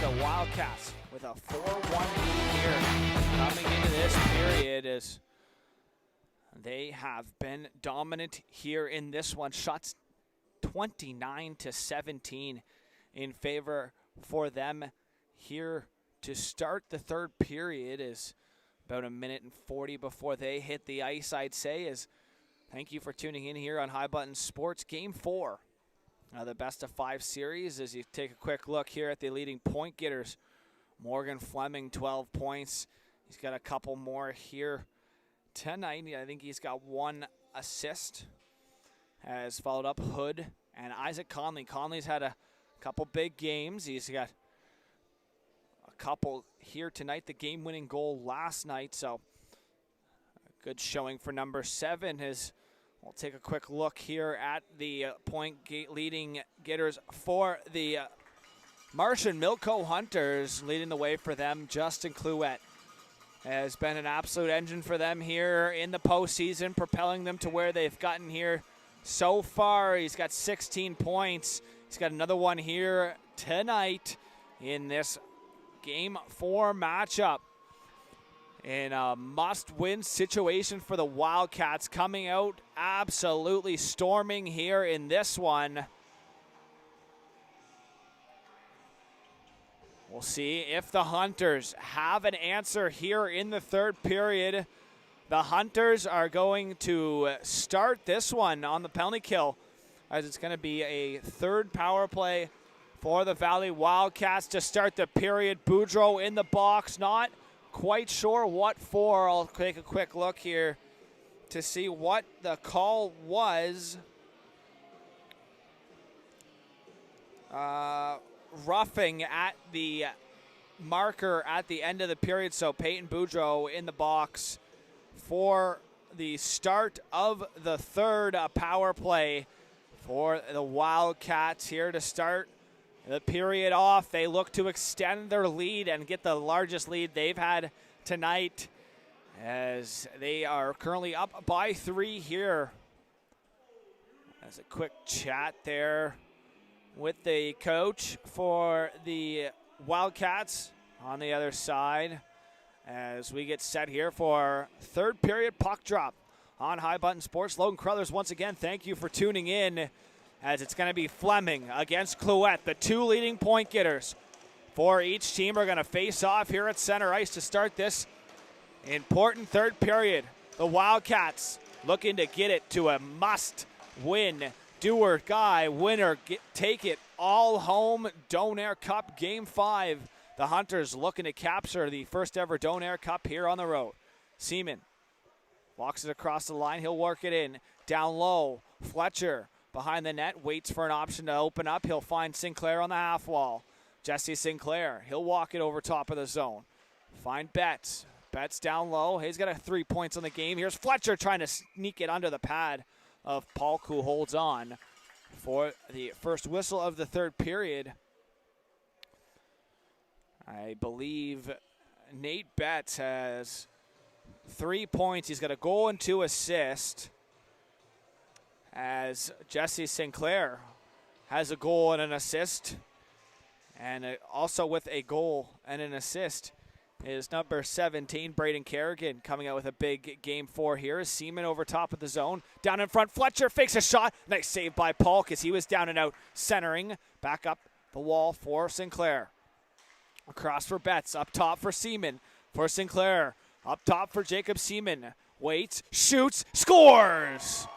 The Wildcats with a 4-1 lead here coming into this period as they have been dominant here in this one. Shots 29-17 in favor for them here to start the third period. Is about a minute and 40 before they hit the ice, I'd say. Is thank you for tuning in here on High Button Sports. Game 4. The best of 5 series as you take a quick look here at the leading point getters. Morgan Fleming, 12 points. He's got a couple more here tonight. I think he's got 1 assist. Has followed up Hood and Isaac Conley. Conley's had a couple big games. He's got a couple here tonight. The game-winning goal last night. So a good showing for number 7. We'll take a quick look here at the leading getters for the Martian Milko Hunters. Leading the way for them, Justin Clouette has been an absolute engine for them here in the postseason, propelling them to where they've gotten here so far. He's got 16 points. He's got another one here tonight in this Game 4 matchup. In a must-win situation for the Wildcats, coming out absolutely storming here in this one. We'll see if the Hunters have an answer here in the third period. The Hunters are going to start this one on the penalty kill, as it's going to be a third power play for the Valley Wildcats to start the period. Boudreau in the box, not quite sure what for. I'll take a quick look here to see what the call was. Roughing at the marker at the end of the period. So Peyton Boudreau in the box for the start of the third power play for the Wildcats here to start the period off. They look to extend their lead and get the largest lead they've had tonight, as they are currently up by 3 here. As a quick chat there with the coach for the Wildcats on the other side as we get set here for third period puck drop on High Button Sports. Logan Crothers, once again, thank you for tuning in, as it's going to be Fleming against Clouette. The 2 leading point getters for each team are going to face off here at center ice to start this important third period. The Wildcats looking to get it to a must-win, do-or-die winner. Take it all home Donair Cup Game 5. The Hunters looking to capture the first ever Donair Cup here on the road. Seaman walks it across the line. He'll work it in. Down low, Fletcher behind the net, waits for an option to open up. He'll find Sinclair on the half wall. Jesse Sinclair, he'll walk it over top of the zone. Find Betts. Betts down low. He's got 3 points on the game. Here's Fletcher trying to sneak it under the pad of Polk, who holds on for the first whistle of the third period. I believe Nate Betts has 3 points. He's got a goal and 2 assists, as Jesse Sinclair has a goal and an assist. And also with a goal and an assist is number 17, Braden Kerrigan, coming out with a big Game 4 here. Seaman over top of the zone. Down in front, Fletcher fakes a shot. Nice save by Polk as he was down and out, centering. Back up the wall for Sinclair. Across for Betts, up top for Seaman. For Sinclair, up top for Jacob Seaman. Waits, shoots, scores!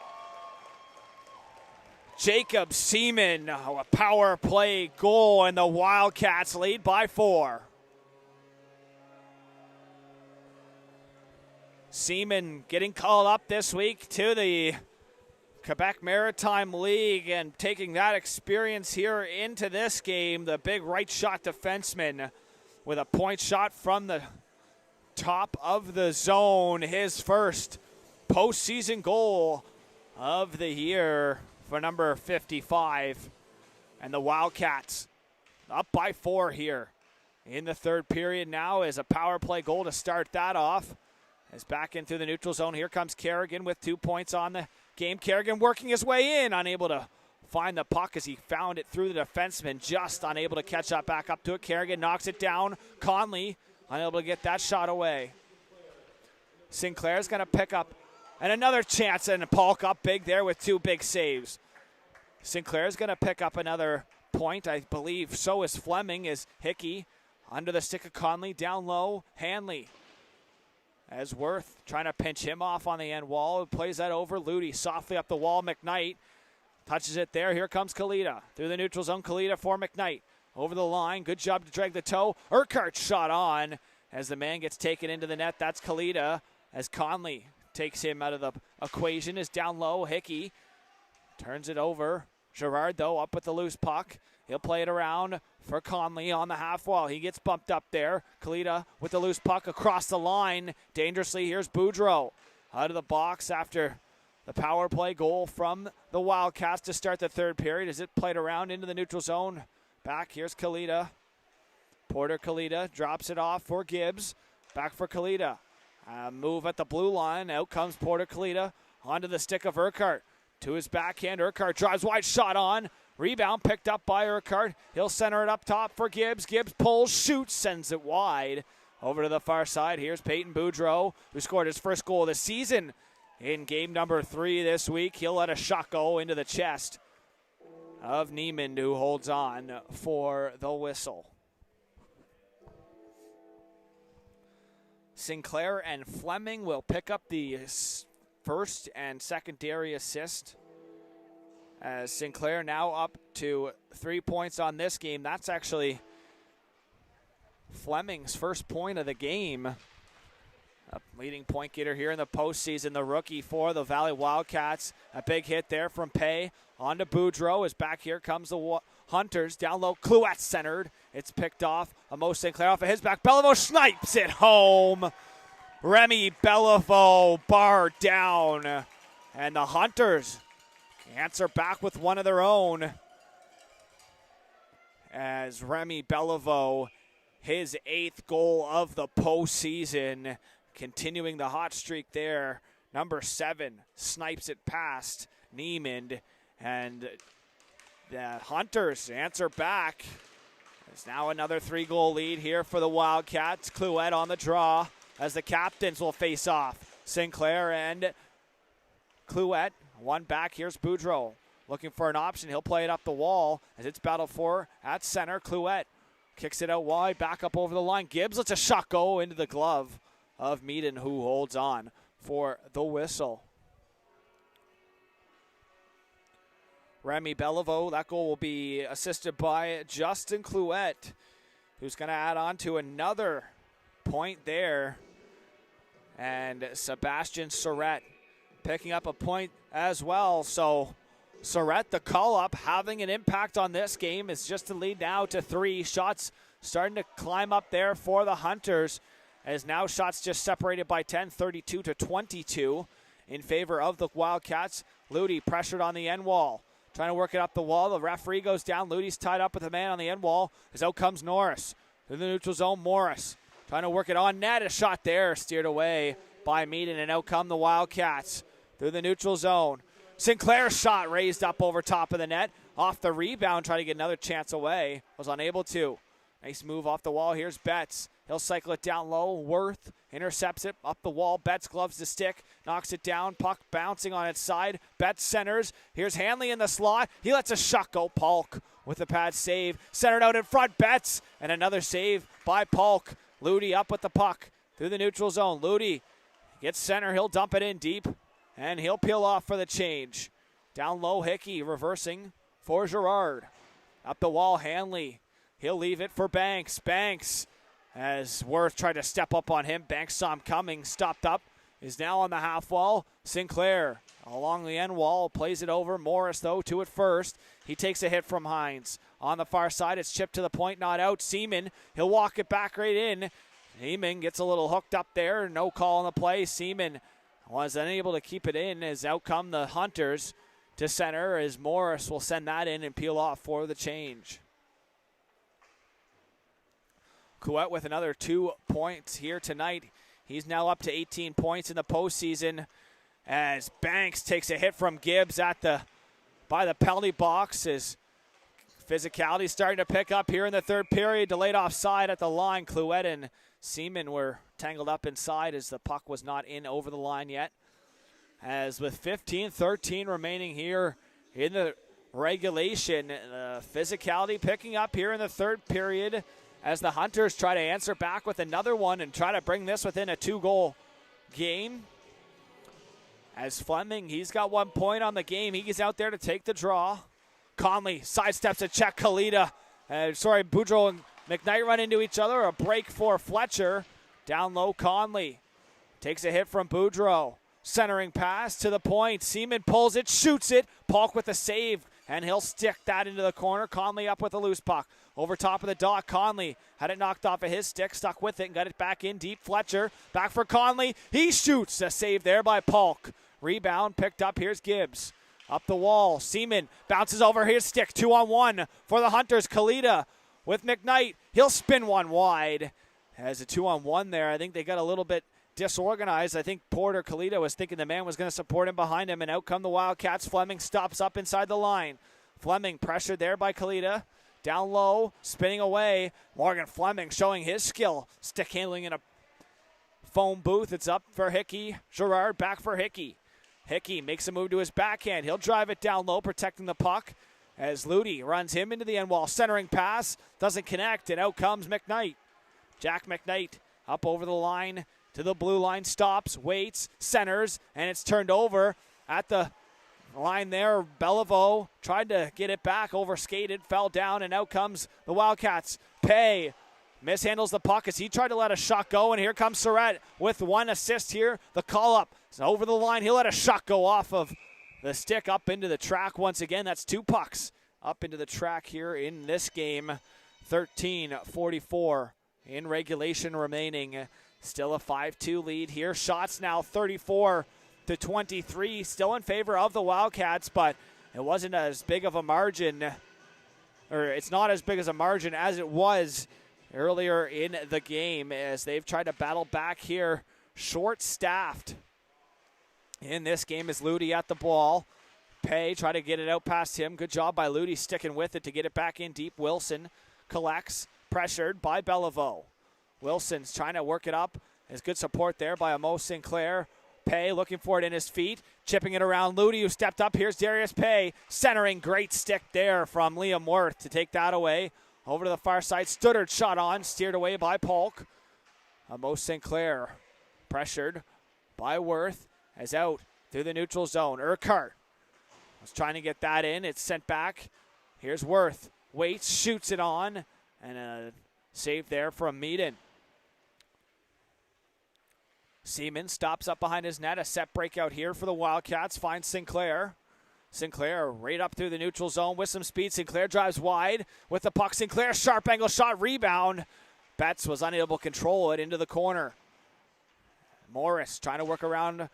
Jacob Seaman, a power play goal, and the Wildcats lead by 4. Seaman getting called up this week to the Quebec Maritime League and taking that experience here into this game. The big right shot defenseman with a point shot from the top of the zone. His first postseason goal of the year for number 55. And the Wildcats up by 4 here in the third period now is a power play goal to start that off. As back in through the neutral zone, here comes Kerrigan with 2 points on the game. Kerrigan working his way in, unable to find the puck as he found it through the defenseman, just unable to catch up back up to it. Kerrigan knocks it down. Conley unable to get that shot away. Sinclair's going to pick up, and another chance, and Polk up big there with 2 big saves. Sinclair's going to pick up another point, I believe. So is Fleming, as Hickey under the stick of Conley, down low. Hanley as Worth trying to pinch him off on the end wall. Plays that over. Ludi softly up the wall. McKnight touches it there. Here comes Kalita. Through the neutral zone, Kalita for McKnight. Over the line. Good job to drag the toe. Urquhart shot on as the man gets taken into the net. That's Kalita as Conley takes him out of the equation. Is down low. Hickey turns it over. Gerard, though, up with the loose puck. He'll play it around for Conley on the half wall. He gets bumped up there. Kalita with the loose puck across the line. Dangerously, here's Boudreau out of the box after the power play goal from the Wildcats to start the third period as it played around into the neutral zone. Back, here's Kalita. Porter Kalita drops it off for Gibbs. Back for Kalita. Move at the blue line. Out comes Porter Kalita onto the stick of Urquhart. To his backhand, Urquhart drives wide, shot on. Rebound picked up by Urquhart. He'll center it up top for Gibbs. Gibbs pulls, shoots, sends it wide. Over to the far side, here's Peyton Boudreau, who scored his first goal of the season in game number 3 this week. He'll let a shot go into the chest of Neiman, who holds on for the whistle. Sinclair and Fleming will pick up the first and secondary assist, as Sinclair now up to 3 points on this game. That's actually Fleming's first point of the game. A leading point getter here in the postseason, the rookie for the Valley Wildcats. A big hit there from Pay on to Boudreau. As back here comes the Hunters. Down low, Clouette centered. It's picked off. Amo Sinclair off of his back. Beliveau snipes it home. Remy Beliveau barred down. And the Hunters answer back with one of their own. As Remy Beliveau, his 8th goal of the postseason, continuing the hot streak there. Number 7 snipes it past Neiman. And the Hunters answer back. There's now another 3-goal lead here for the Wildcats. Clouette on the draw as the captains will face off. Sinclair and Clouette. One back. Here's Boudreau looking for an option. He'll play it up the wall as it's battled for at center. Clouette kicks it out wide. Back up over the line. Gibbs lets a shot go into the glove of Meaden, who holds on for the whistle. Remy Beliveau, that goal will be assisted by Justin Clouette, who's going to add on to another point there. And Sebastian Surratt picking up a point as well. So Surratt, the call-up, having an impact on this game, is just to lead now to 3 shots. Starting to climb up there for the Hunters, as now shots just separated by 10, 32-22 in favor of the Wildcats. Ludi pressured on the end wall. Trying to work it up the wall. The referee goes down. Ludi's tied up with a man on the end wall. As out comes Norris. Through the neutral zone, Morris trying to work it on net. A shot there, steered away by Meaden, and out come the Wildcats through the neutral zone. Sinclair's shot raised up over top of the net. Off the rebound, trying to get another chance away. Was unable to. Nice move off the wall. Here's Betts. He'll cycle it down low. Worth intercepts it up the wall. Betts gloves the stick. Knocks it down. Puck bouncing on its side. Betts centers. Here's Hanley in the slot. He lets a shot go. Polk with the pad save. Centered out in front. Betts. And another save by Polk. Ludi up with the puck through the neutral zone. Ludi gets center. He'll dump it in deep. And he'll peel off for the change. Down low, Hickey reversing for Gerard. Up the wall, Hanley. He'll leave it for Banks. Banks, as Worth tried to step up on him. Banks saw him coming, stopped up, is now on the half wall. Sinclair along the end wall, plays it over. Morris, though, to it first. He takes a hit from Hines. On the far side, it's chipped to the point, not out. Seaman, he'll walk it back right in. Seaman gets a little hooked up there. No call on the play. Seaman was unable to keep it in as out come the Hunters to center as Morris will send that in and peel off for the change. Couette with another 2 points here tonight. He's now up to 18 points in the postseason as Banks takes a hit from Gibbs by the penalty box. His physicality starting to pick up here in the third period. Delayed offside at the line. Couette and Seaman were tangled up inside as the puck was not in over the line yet. As with 15-13 remaining here in the regulation, physicality picking up here in the third period as the Hunters try to answer back with another one and try to bring this within a 2-goal game. As Fleming, he's got 1 point on the game. He's out there to take the draw. Conley sidesteps a check. Boudreau and McKnight run into each other. A break for Fletcher. Down low, Conley takes a hit from Boudreau. Centering pass to the point. Seaman pulls it, shoots it. Polk with a save, and he'll stick that into the corner. Conley up with a loose puck. Over top of the dot, Conley had it knocked off of his stick, stuck with it, and got it back in deep. Fletcher, back for Conley. He shoots. A save there by Polk. Rebound picked up. Here's Gibbs. Up the wall. Seaman bounces over his stick. 2-on-1 for the Hunters. Kalita with McKnight. He'll spin one wide. As a 2-on-1 there, I think they got a little bit disorganized. I think Porter Kalita was thinking the man was going to support him behind him, and out come the Wildcats. Fleming stops up inside the line. Fleming pressured there by Kalita. Down low, spinning away. Morgan Fleming showing his skill. Stick handling in a foam booth. It's up for Hickey. Gerard back for Hickey. Hickey makes a move to his backhand. He'll drive it down low, protecting the puck as Ludi runs him into the end wall. Centering pass, doesn't connect, and out comes McKnight. Jack McKnight up over the line to the blue line, stops, waits, centers, and it's turned over at the line there. Beliveau tried to get it back, overskated, fell down, and out comes the Wildcats. Pay mishandles the puck as he tried to let a shot go, and here comes Surratt with 1 assist here. The call up is over the line. He'll let a shot go off of the stick up into the track once again. That's 2 pucks up into the track here in this game. 13:44 in regulation remaining. Still a 5-2 lead here. Shots now 34-23, still in favor of the Wildcats, but it wasn't as big of a margin, or it's not as big as a margin as it was earlier in the game as they've tried to battle back here. Short-staffed in this game is Ludi at the ball. Pay try to get it out past him. Good job by Ludi sticking with it to get it back in deep. Wilson collects, pressured by Beliveau. Wilson's trying to work it up. There's good support there by Amo Sinclair. Pay looking for it in his feet, chipping it around Ludi, who stepped up. Here's Darius Pay, centering. Great stick there from Liam Worth to take that away. Over to the far side, Studdard shot on, steered away by Polk. Amo Sinclair pressured by Worth, as out through the neutral zone. Urquhart was trying to get that in. It's sent back. Here's Worth, waits, shoots it on, and a save there from Meaden. Seaman stops up behind his net. A set breakout here for the Wildcats. Finds Sinclair. Sinclair right up through the neutral zone with some speed. Sinclair drives wide with the puck. Sinclair, sharp angle shot, rebound. Betts was unable to control it into the corner. Morris trying to work around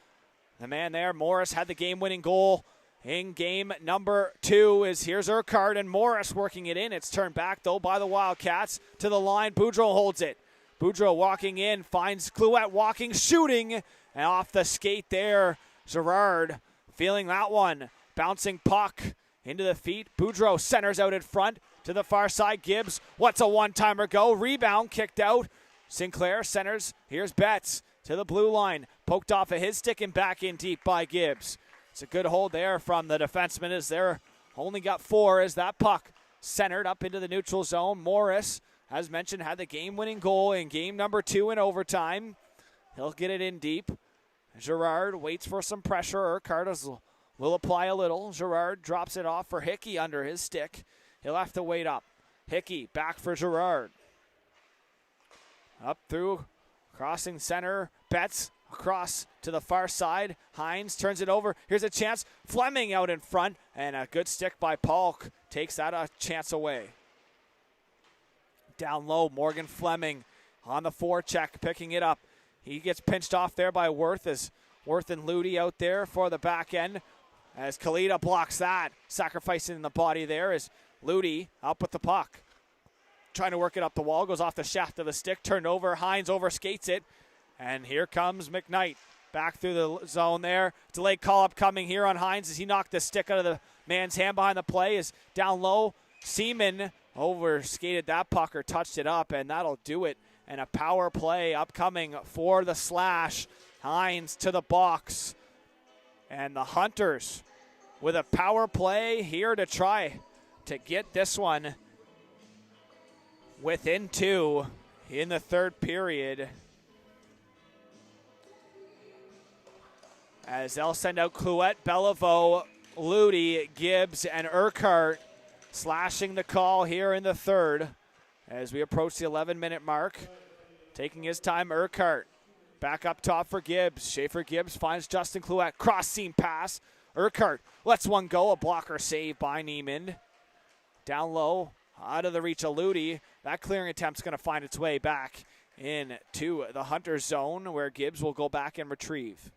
the man there. Morris had the game-winning goal in game number 2. Here's Urquhart, and Morris working it in. It's turned back, though, by the Wildcats. To the line, Boudreau holds it. Boudreau walking in, finds Couette walking, shooting, and off the skate there. Gerard feeling that one. Bouncing puck into the feet. Boudreau centers out in front to the far side. Gibbs, what's a one-timer go? Rebound kicked out. Sinclair centers. Here's Betts to the blue line. Poked off of his stick and back in deep by Gibbs. It's a good hold there from the defenseman as they're only got 4 as that puck centered up into the neutral zone. Morris, as mentioned, had the game-winning goal in game number 2 in overtime. He'll get it in deep. Gerard waits for some pressure. Urquhart will apply a little. Gerard drops it off for Hickey under his stick. He'll have to wait up. Hickey back for Gerard. Up through, crossing center. Betts across to the far side. Hines turns it over. Here's a chance. Fleming out in front. And a good stick by Polk takes that chance away. Down low, Morgan Fleming on the forecheck, picking it up. He gets pinched off there by Worth as Worth and Ludi out there for the back end as Kalita blocks that, sacrificing the body there as Ludi up with the puck. Trying to work it up the wall, goes off the shaft of the stick, turned over, Hines overskates it, and here comes McKnight. Back through the zone there. Delayed call-up coming here on Hines as he knocked the stick out of the man's hand behind the play. Is down low. Seaman overskated that puck or touched it up, and that'll do it. And a power play upcoming for the Slash. Hines to the box. And the Hunters with a power play here to try to get this one within 2 in the third period. As they'll send out Clouette, Beliveau, Ludi, Gibbs, and Urquhart slashing the call here in the third as we approach the 11-minute mark. Taking his time, Urquhart. Back up top for Gibbs. Schaefer Gibbs finds Justin Clouette. Cross-seam pass. Urquhart lets one go. A blocker save by Neiman. Down low, out of the reach of Ludi. That clearing attempt's going to find its way back into the Hunters zone where Gibbs will go back and retrieve.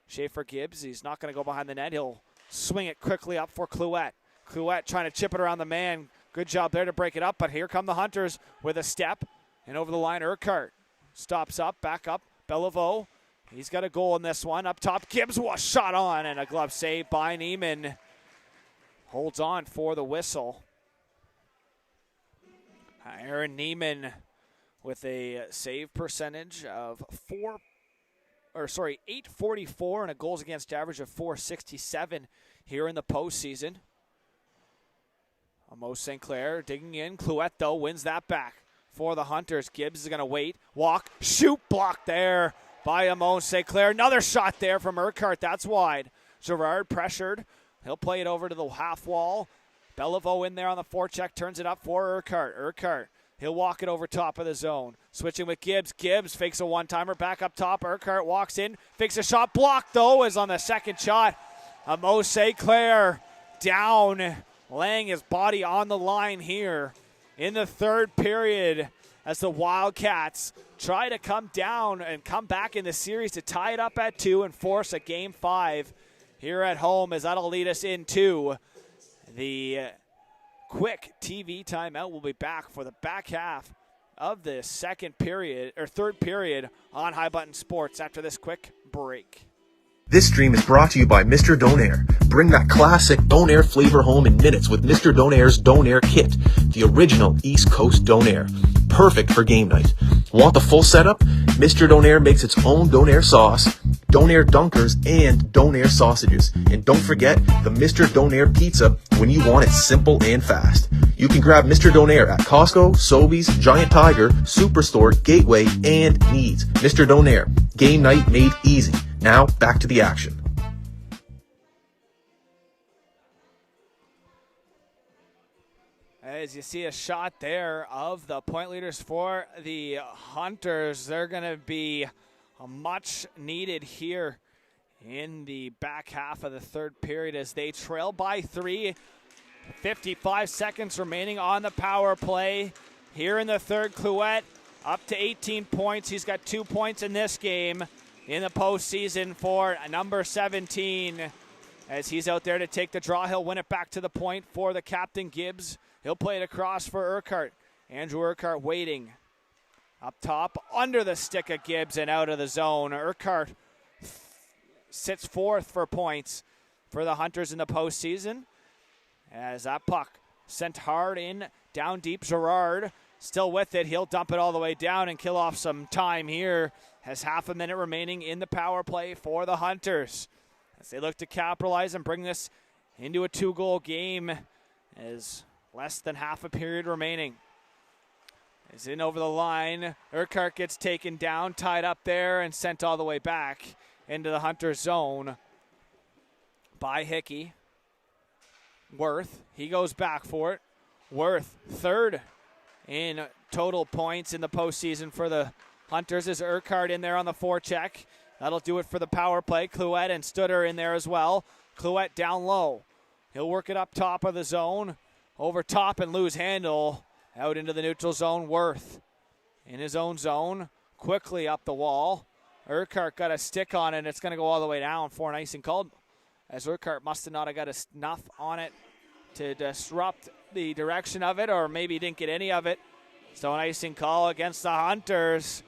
Schaefer Gibbs, he's not going to go behind the net. He'll swing it quickly up for Clouette. Clouette trying to chip it around the man. Good job there to break it up, but here come the Hunters with a step. And over the line, Urquhart stops up, back up. Beliveau, he's got a goal in this one. Up top, Gibbs was shot on, and a glove save by Neiman. Holds on for the whistle. Aaron Neiman with a save percentage of 844 and a goals against average of 467 here in the postseason. Amos St. Clair digging in. Clouette, though, wins that back for the Hunters. Gibbs is going to wait, walk, shoot, blocked there by Amos St. Clair. Another shot there from Urquhart. That's wide. Gerard pressured. He'll play it over to the half wall. Beliveau in there on the forecheck, turns it up for Urquhart. Urquhart, he'll walk it over top of the zone. Switching with Gibbs. Gibbs fakes a one-timer. Back up top. Urquhart walks in. Fakes a shot. Blocked, though, is on the second shot. Amos St. Clair down, laying his body on the line here in the third period as the Wildcats try to come down and come back in the series to tie it up at 2 and force a Game 5 here at home, as that'll lead us into the quick TV timeout. We'll be back for the back half of the third period on High Button Sports after this quick break. This stream is brought to you by Mr. Donair. Bring that classic Donair flavor home in minutes with Mr. Donair's Donair Kit, the original East Coast Donair. Perfect for game night. Want the full setup? Mr. Donair makes its own Donair sauce, Donair dunkers, and Donair sausages. And don't forget the Mr. Donair pizza when you want it simple and fast. You can grab Mr. Donair at Costco, Sobeys, Giant Tiger, Superstore, Gateway, and Needs. Mr. Donair, game night made easy. Now, back to the action. As you see a shot there of the point leaders for the Hunters, they're going to be much needed here in the back half of the third period as they trail by 3. 55 seconds remaining on the power play. Here in the third, Clouette up to 18 points. He's got 2 points in this game in the postseason for number 17. As he's out there to take the draw, he'll win it back to the point for the captain, Gibbs. He'll play it across for Urquhart. Andrew Urquhart waiting. Up top, under the stick of Gibbs and out of the zone. Urquhart sits fourth for points for the Hunters in the postseason. As that puck sent hard in, down deep, Gerard still with it. He'll dump it all the way down and kill off some time here. Has half a minute remaining in the power play for the Hunters as they look to capitalize and bring this into a 2-goal game as less than half a period remaining. Is in over the line. Urquhart gets taken down, tied up there, and sent all the way back into the Hunters zone by Hickey. Worth, he goes back for it. Worth, third in total points in the postseason for the Hunters is Urquhart in there on the forecheck. That'll do it for the power play. Clouette and Stutter in there as well. Clouette down low. He'll work it up top of the zone. Over top and lose handle. Out into the neutral zone. Worth in his own zone. Quickly up the wall. Urquhart got a stick on it, and it's going to go all the way down for an icing called, as Urquhart must have not have got enough on it to disrupt the direction of it, or maybe didn't get any of it. So an icing call against the Hunters.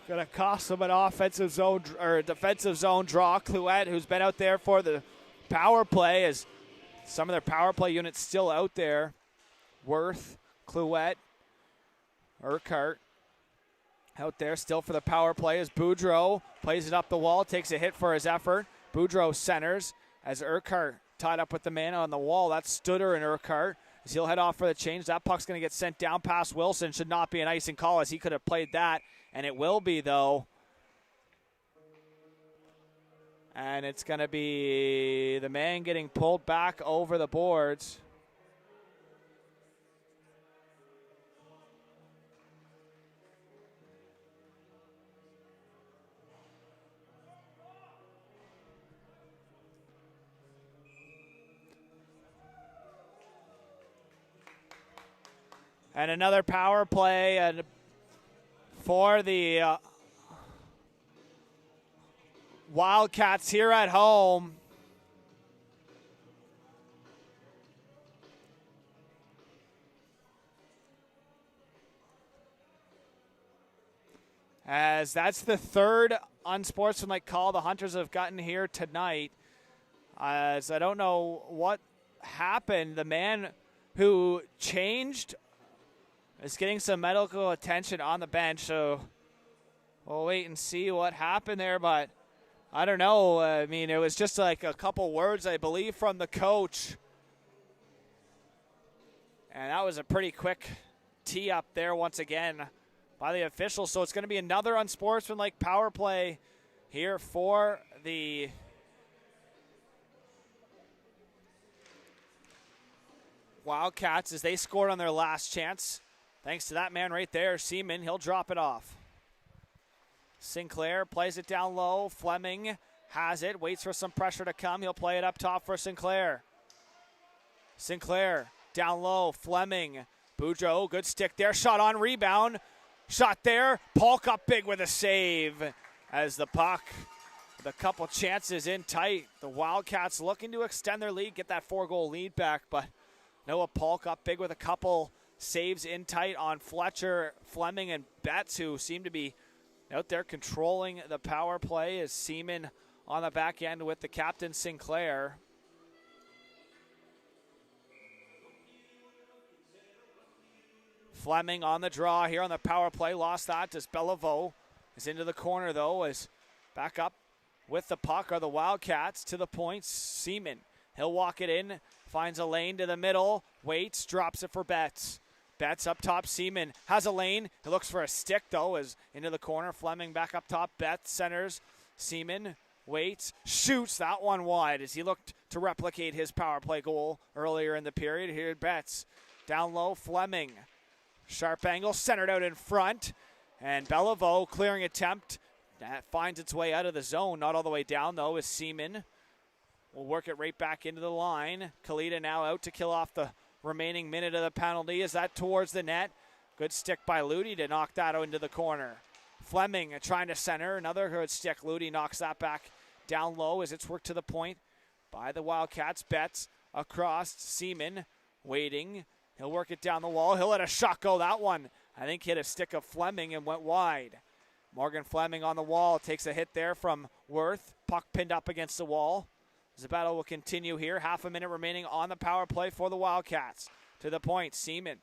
Going to cost them an offensive zone or defensive zone draw. Clouette, who's been out there for the power play, as some of their power play units still out there. Worth, Clouette, Urquhart out there still for the power play as Boudreau plays it up the wall, takes a hit for his effort. Boudreau centers as Urquhart tied up with the man on the wall. That's Studer and Urquhart as he'll head off for the change. That puck's going to get sent down past Wilson. Should not be an icing call, as he could have played that, and it will be, though. And it's going to be the man getting pulled back over the boards. And another power play for the Wildcats here at home. As that's the third unsportsmanlike call the Hunters have gotten here tonight. As I don't know what happened. The man who changed is getting some medical attention on the bench, so we'll wait and see what happened there, but I don't know. I mean, it was just like a couple words, I believe, from the coach. And that was a pretty quick tee up there once again by the officials. So it's going to be another unsportsmanlike power play here for the Wildcats as they scored on their last chance. Thanks to that man right there, Seaman. He'll drop it off. Sinclair plays it down low. Fleming has it, waits for some pressure to come. He'll play it up top for Sinclair. Sinclair down low. Fleming. Boudreau, good stick there. Shot on rebound. Shot there. Polk up big with a save as the puck, with a couple chances in tight. The Wildcats looking to extend their lead, get that 4-goal lead back, but Noah Polk up big with a couple saves in tight on Fletcher, Fleming, and Betts, who seem to be out there controlling the power play, as Seaman on the back end with the captain, Sinclair. Fleming on the draw here on the power play. Lost that as Beliveau is into the corner, though, as back up with the puck are the Wildcats to the point. Seaman, he'll walk it in, finds a lane to the middle, waits, drops it for Betts. Betts up top, Seaman has a lane. He looks for a stick, though, as into the corner. Fleming back up top. Betts centers. Seaman waits, shoots that one wide as he looked to replicate his power play goal earlier in the period. Here, Betts down low. Fleming, sharp angle, centered out in front. And Beliveau clearing attempt. That finds its way out of the zone. Not all the way down, though, is Seaman. Will work it right back into the line. Kalita now out to kill off the remaining minute of the penalty. Is that towards the net? Good stick by Ludi to knock that into the corner. Fleming trying to center. Another good stick. Ludi knocks that back down low as it's worked to the point by the Wildcats. Betts across. Seaman waiting. He'll work it down the wall. He'll let a shot go. That one, I think, hit a stick of Fleming and went wide. Morgan Fleming on the wall. Takes a hit there from Worth. Puck pinned up against the wall. The battle will continue here. Half a minute remaining on the power play for the Wildcats. To the point, Seaman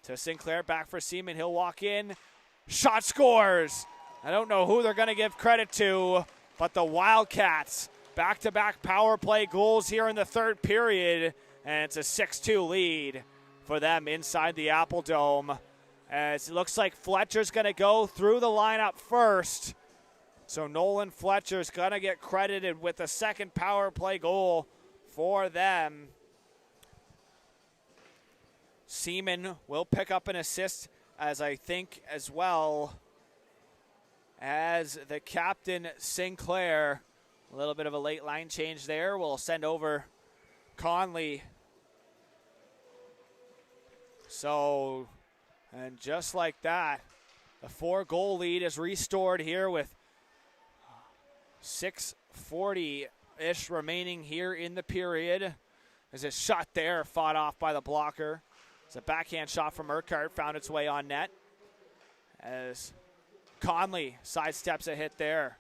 to Sinclair, back for Seaman. He'll walk in. Shot, scores. I don't know who they're going to give credit to, but the Wildcats. Back-to-back power play goals here in the third period, and it's a 6-2 lead for them inside the Apple Dome. As it looks like Fletcher's going to go through the lineup first. So Nolan Fletcher's going to get credited with the second power play goal for them. Seaman will pick up an assist, as I think, as well as the captain, Sinclair. A little bit of a late line change there. We'll send over Conley. So, and just like that, The 4-goal lead is restored here with 6:40-ish remaining here in the period. There's a shot there, fought off by the blocker. It's a backhand shot from Urquhart, found its way on net. As Conley sidesteps a hit there.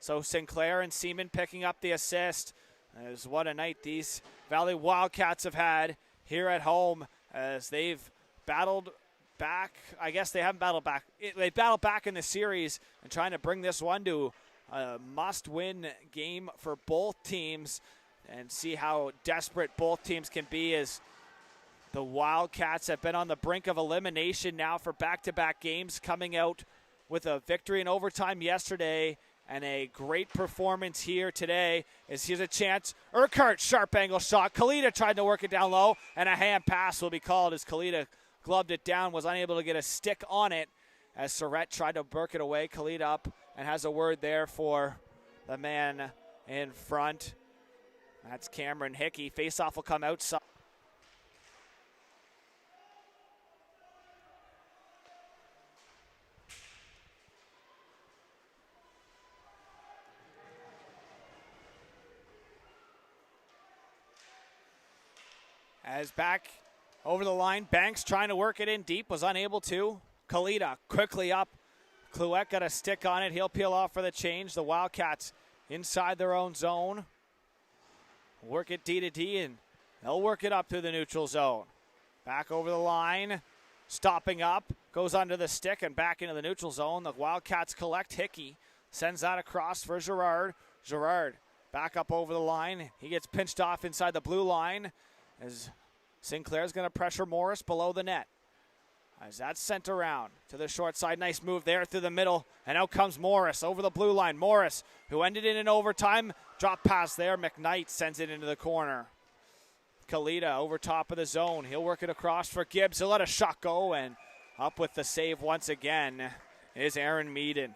So Sinclair and Seaman picking up the assist. As what a night these Valley Wildcats have had here at home as they've battled back. I guess they haven't battled back. They battled back in the series and trying to bring this one to a must-win game for both teams and see how desperate both teams can be as the Wildcats have been on the brink of elimination now for back-to-back games, coming out with a victory in overtime yesterday and a great performance here today. As here's a chance. Urquhart, sharp angle shot. Kalita tried to work it down low, and a hand pass will be called as Kalita gloved it down, was unable to get a stick on it as Surratt tried to work it away. Kalita up and has a word there for the man in front. That's Cameron Hickey. Face-off will come outside. As back over the line, Banks trying to work it in deep, was unable to. Kalita quickly up. Clouette got a stick on it. He'll peel off for the change. The Wildcats inside their own zone. Work it D to D, and they'll work it up through the neutral zone. Back over the line, stopping up, goes under the stick and back into the neutral zone. The Wildcats collect. Hickey sends that across for Girard. Girard back up over the line. He gets pinched off inside the blue line as Sinclair's going to pressure Morris below the net. As that's sent around to the short side. Nice move there through the middle. And out comes Morris over the blue line. Morris, who ended it in overtime. Drop pass there. McKnight sends it into the corner. Kalita over top of the zone. He'll work it across for Gibbs. He'll let a shot go. And up with the save once again is Aaron Meaden.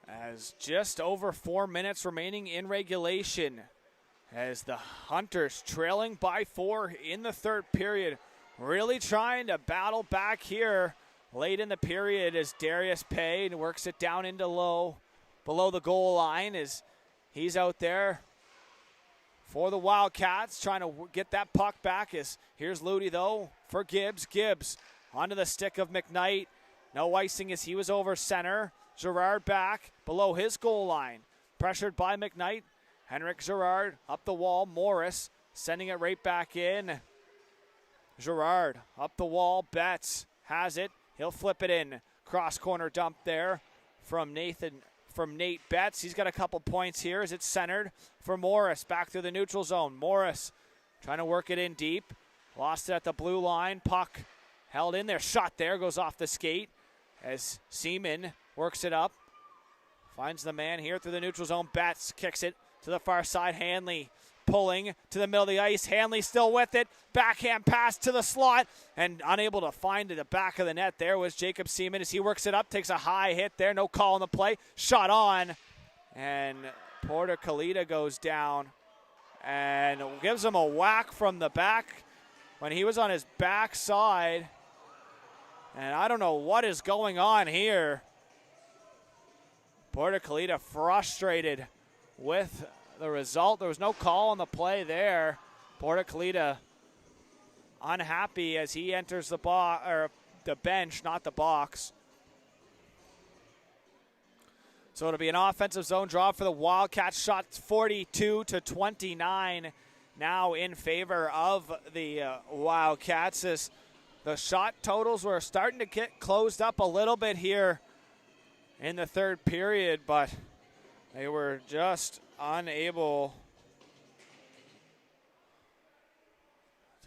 As just over 4 minutes remaining in regulation, as the Hunters trailing by 4 in the third period, really trying to battle back here late in the period as Darius Payne works it down into low below the goal line as he's out there for the Wildcats trying to get that puck back. As here's Ludi though for Gibbs. Gibbs onto the stick of McKnight. No icing as he was over center. Girard back below his goal line. Pressured by McKnight. Henrik Girard up the wall. Morris sending it right back in. Girard up the wall. Betts has it. He'll flip it in. Cross corner dump there from Nate Betts. He's got a couple points here as it's centered for Morris. Back through the neutral zone. Morris trying to work it in deep. Lost it at the blue line. Puck held in there. Shot there. Goes off the skate as Seaman works it up. Finds the man here through the neutral zone. Betts kicks it to the far side. Hanley pulling to the middle of the ice. Hanley still with it. Backhand pass to the slot. And unable to find the back of the net there was Jacob Seaman as he works it up. Takes a high hit there. No call on the play. Shot on. And Porter Kalita goes down and gives him a whack from the back when he was on his backside. And I don't know what is going on here. Porter Kalita frustrated with the result. There was no call on the play there. Porter Kalita unhappy as he enters the the bench, not the box. So it'll be an offensive zone draw for the Wildcats. Shots 42-29 now in favor of the Wildcats as the shot totals were starting to get closed up a little bit here in the third period, but they were just unable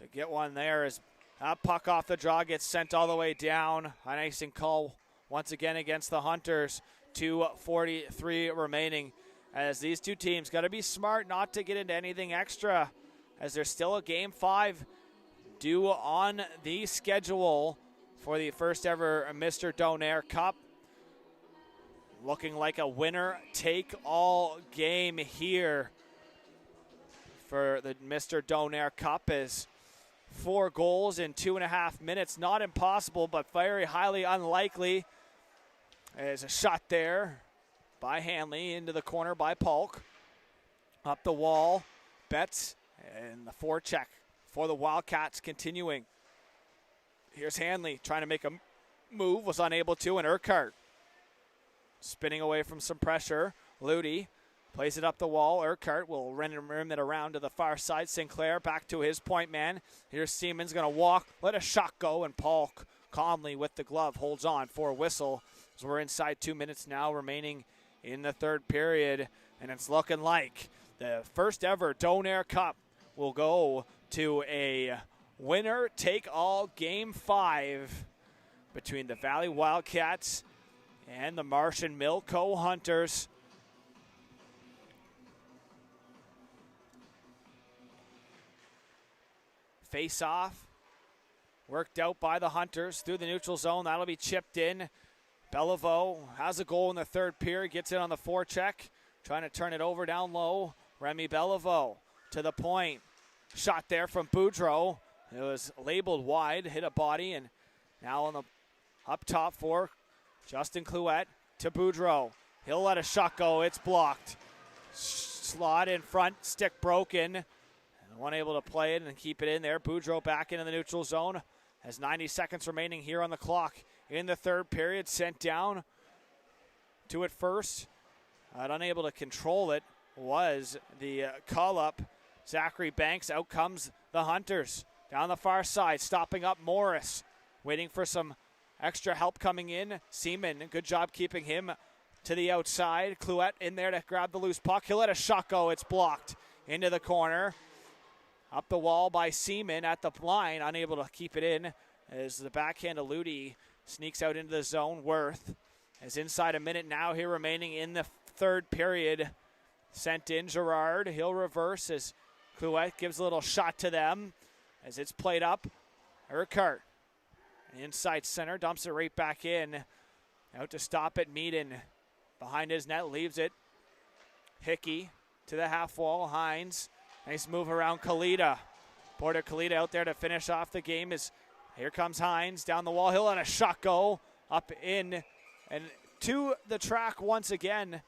to get one there as that puck off the draw gets sent all the way down. An icing call once again against the Hunters. 2:43 remaining as these two teams got to be smart not to get into anything extra as there's still a game 5 due on the schedule. for the first ever Mr. Donair Cup. Looking like a winner-take-all game here for the Mr. Donair Cup, as 4 goals in 2.5 minutes. Not impossible, but very highly unlikely. There's a shot there by Hanley into the corner by Polk. Up the wall, Betts, and the forecheck for the Wildcats continuing. Here's Hanley trying to make a move, was unable to, and Urquhart spinning away from some pressure. Ludi plays it up the wall. Urquhart will rim it around to the far side. Sinclair back to his point man. Here's Siemens going to walk, let a shot go, and Polk calmly with the glove holds on for a whistle. So we're inside 2 minutes now remaining in the third period, and it's looking like the first ever Donair Cup will go to a winner-take-all Game 5 between the Valley Wildcats and the Martian Milko Hunters. Face-off worked out by the Hunters through the neutral zone. That'll be chipped in. Beliveau has a goal in the third period, gets it on the forecheck, trying to turn it over down low. Remy Beliveau to the point. Shot there from Boudreau. It was labeled wide, hit a body, and now on the up top for Justin Clouette to Boudreau. He'll let a shot go. It's blocked. Slot in front, stick broken. Unable to play it and keep it in there. Boudreau back into the neutral zone. Has 90 seconds remaining here on the clock in the third period. Sent down to it first. Unable to control it was the call-up. Zachary Banks. Out comes the Hunters. Down the far side, stopping up Morris. Waiting for some extra help coming in. Seaman, good job keeping him to the outside. Clouette in there to grab the loose puck. He'll let a shot go. It's blocked into the corner. Up the wall by Seaman at the line. Unable to keep it in as the backhand of Ludi sneaks out into the zone. Worth is inside a minute now here remaining in the third period. Sent in Gerard. He'll reverse as Clouette gives a little shot to them as it's played up. Urquhart. Inside center, dumps it right back in. Out to stop it, Meaden. Behind his net, leaves it. Hickey to the half wall, Hines. Nice move around Kalita. Porter Kalita out there to finish off the game. Here comes Hines down the wall. He'll let a shot go up in and to the track once again.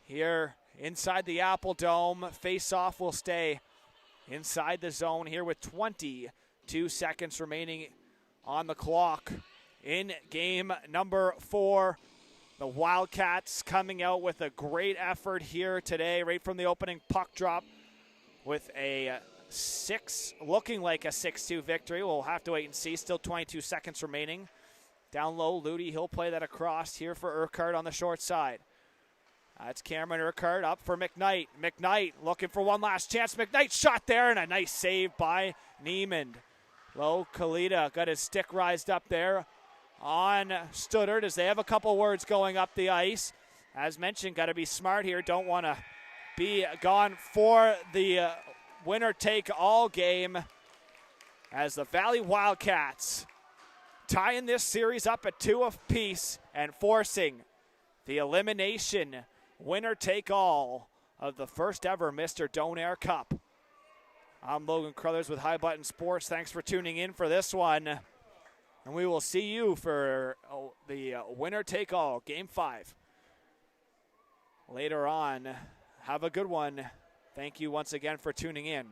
Here inside the Apple Dome. Face-off will stay inside the zone here with 22 seconds remaining on the clock in game number 4. The Wildcats coming out with a great effort here today, right from the opening puck drop with a looking like a 6-2 victory. We'll have to wait and see. Still 22 seconds remaining. Down low, Ludi, he'll play that across here for Urquhart on the short side. That's Cameron Urquhart up for McKnight. McKnight looking for one last chance. McKnight shot there, and a nice save by Niemand. Low, Kalita got his stick rised up there on Studdard as they have a couple words going up the ice. As mentioned, got to be smart here. Don't want to be gone for the winner-take-all game as the Valley Wildcats tying this series up at 2 apiece and forcing the elimination winner-take-all of the first ever Mr. Donair Cup. I'm Logan Crothers with High Button Sports. Thanks for tuning in for this one. And we will see you for the winner-take-all, Game 5. Later on. Have a good one. Thank you once again for tuning in.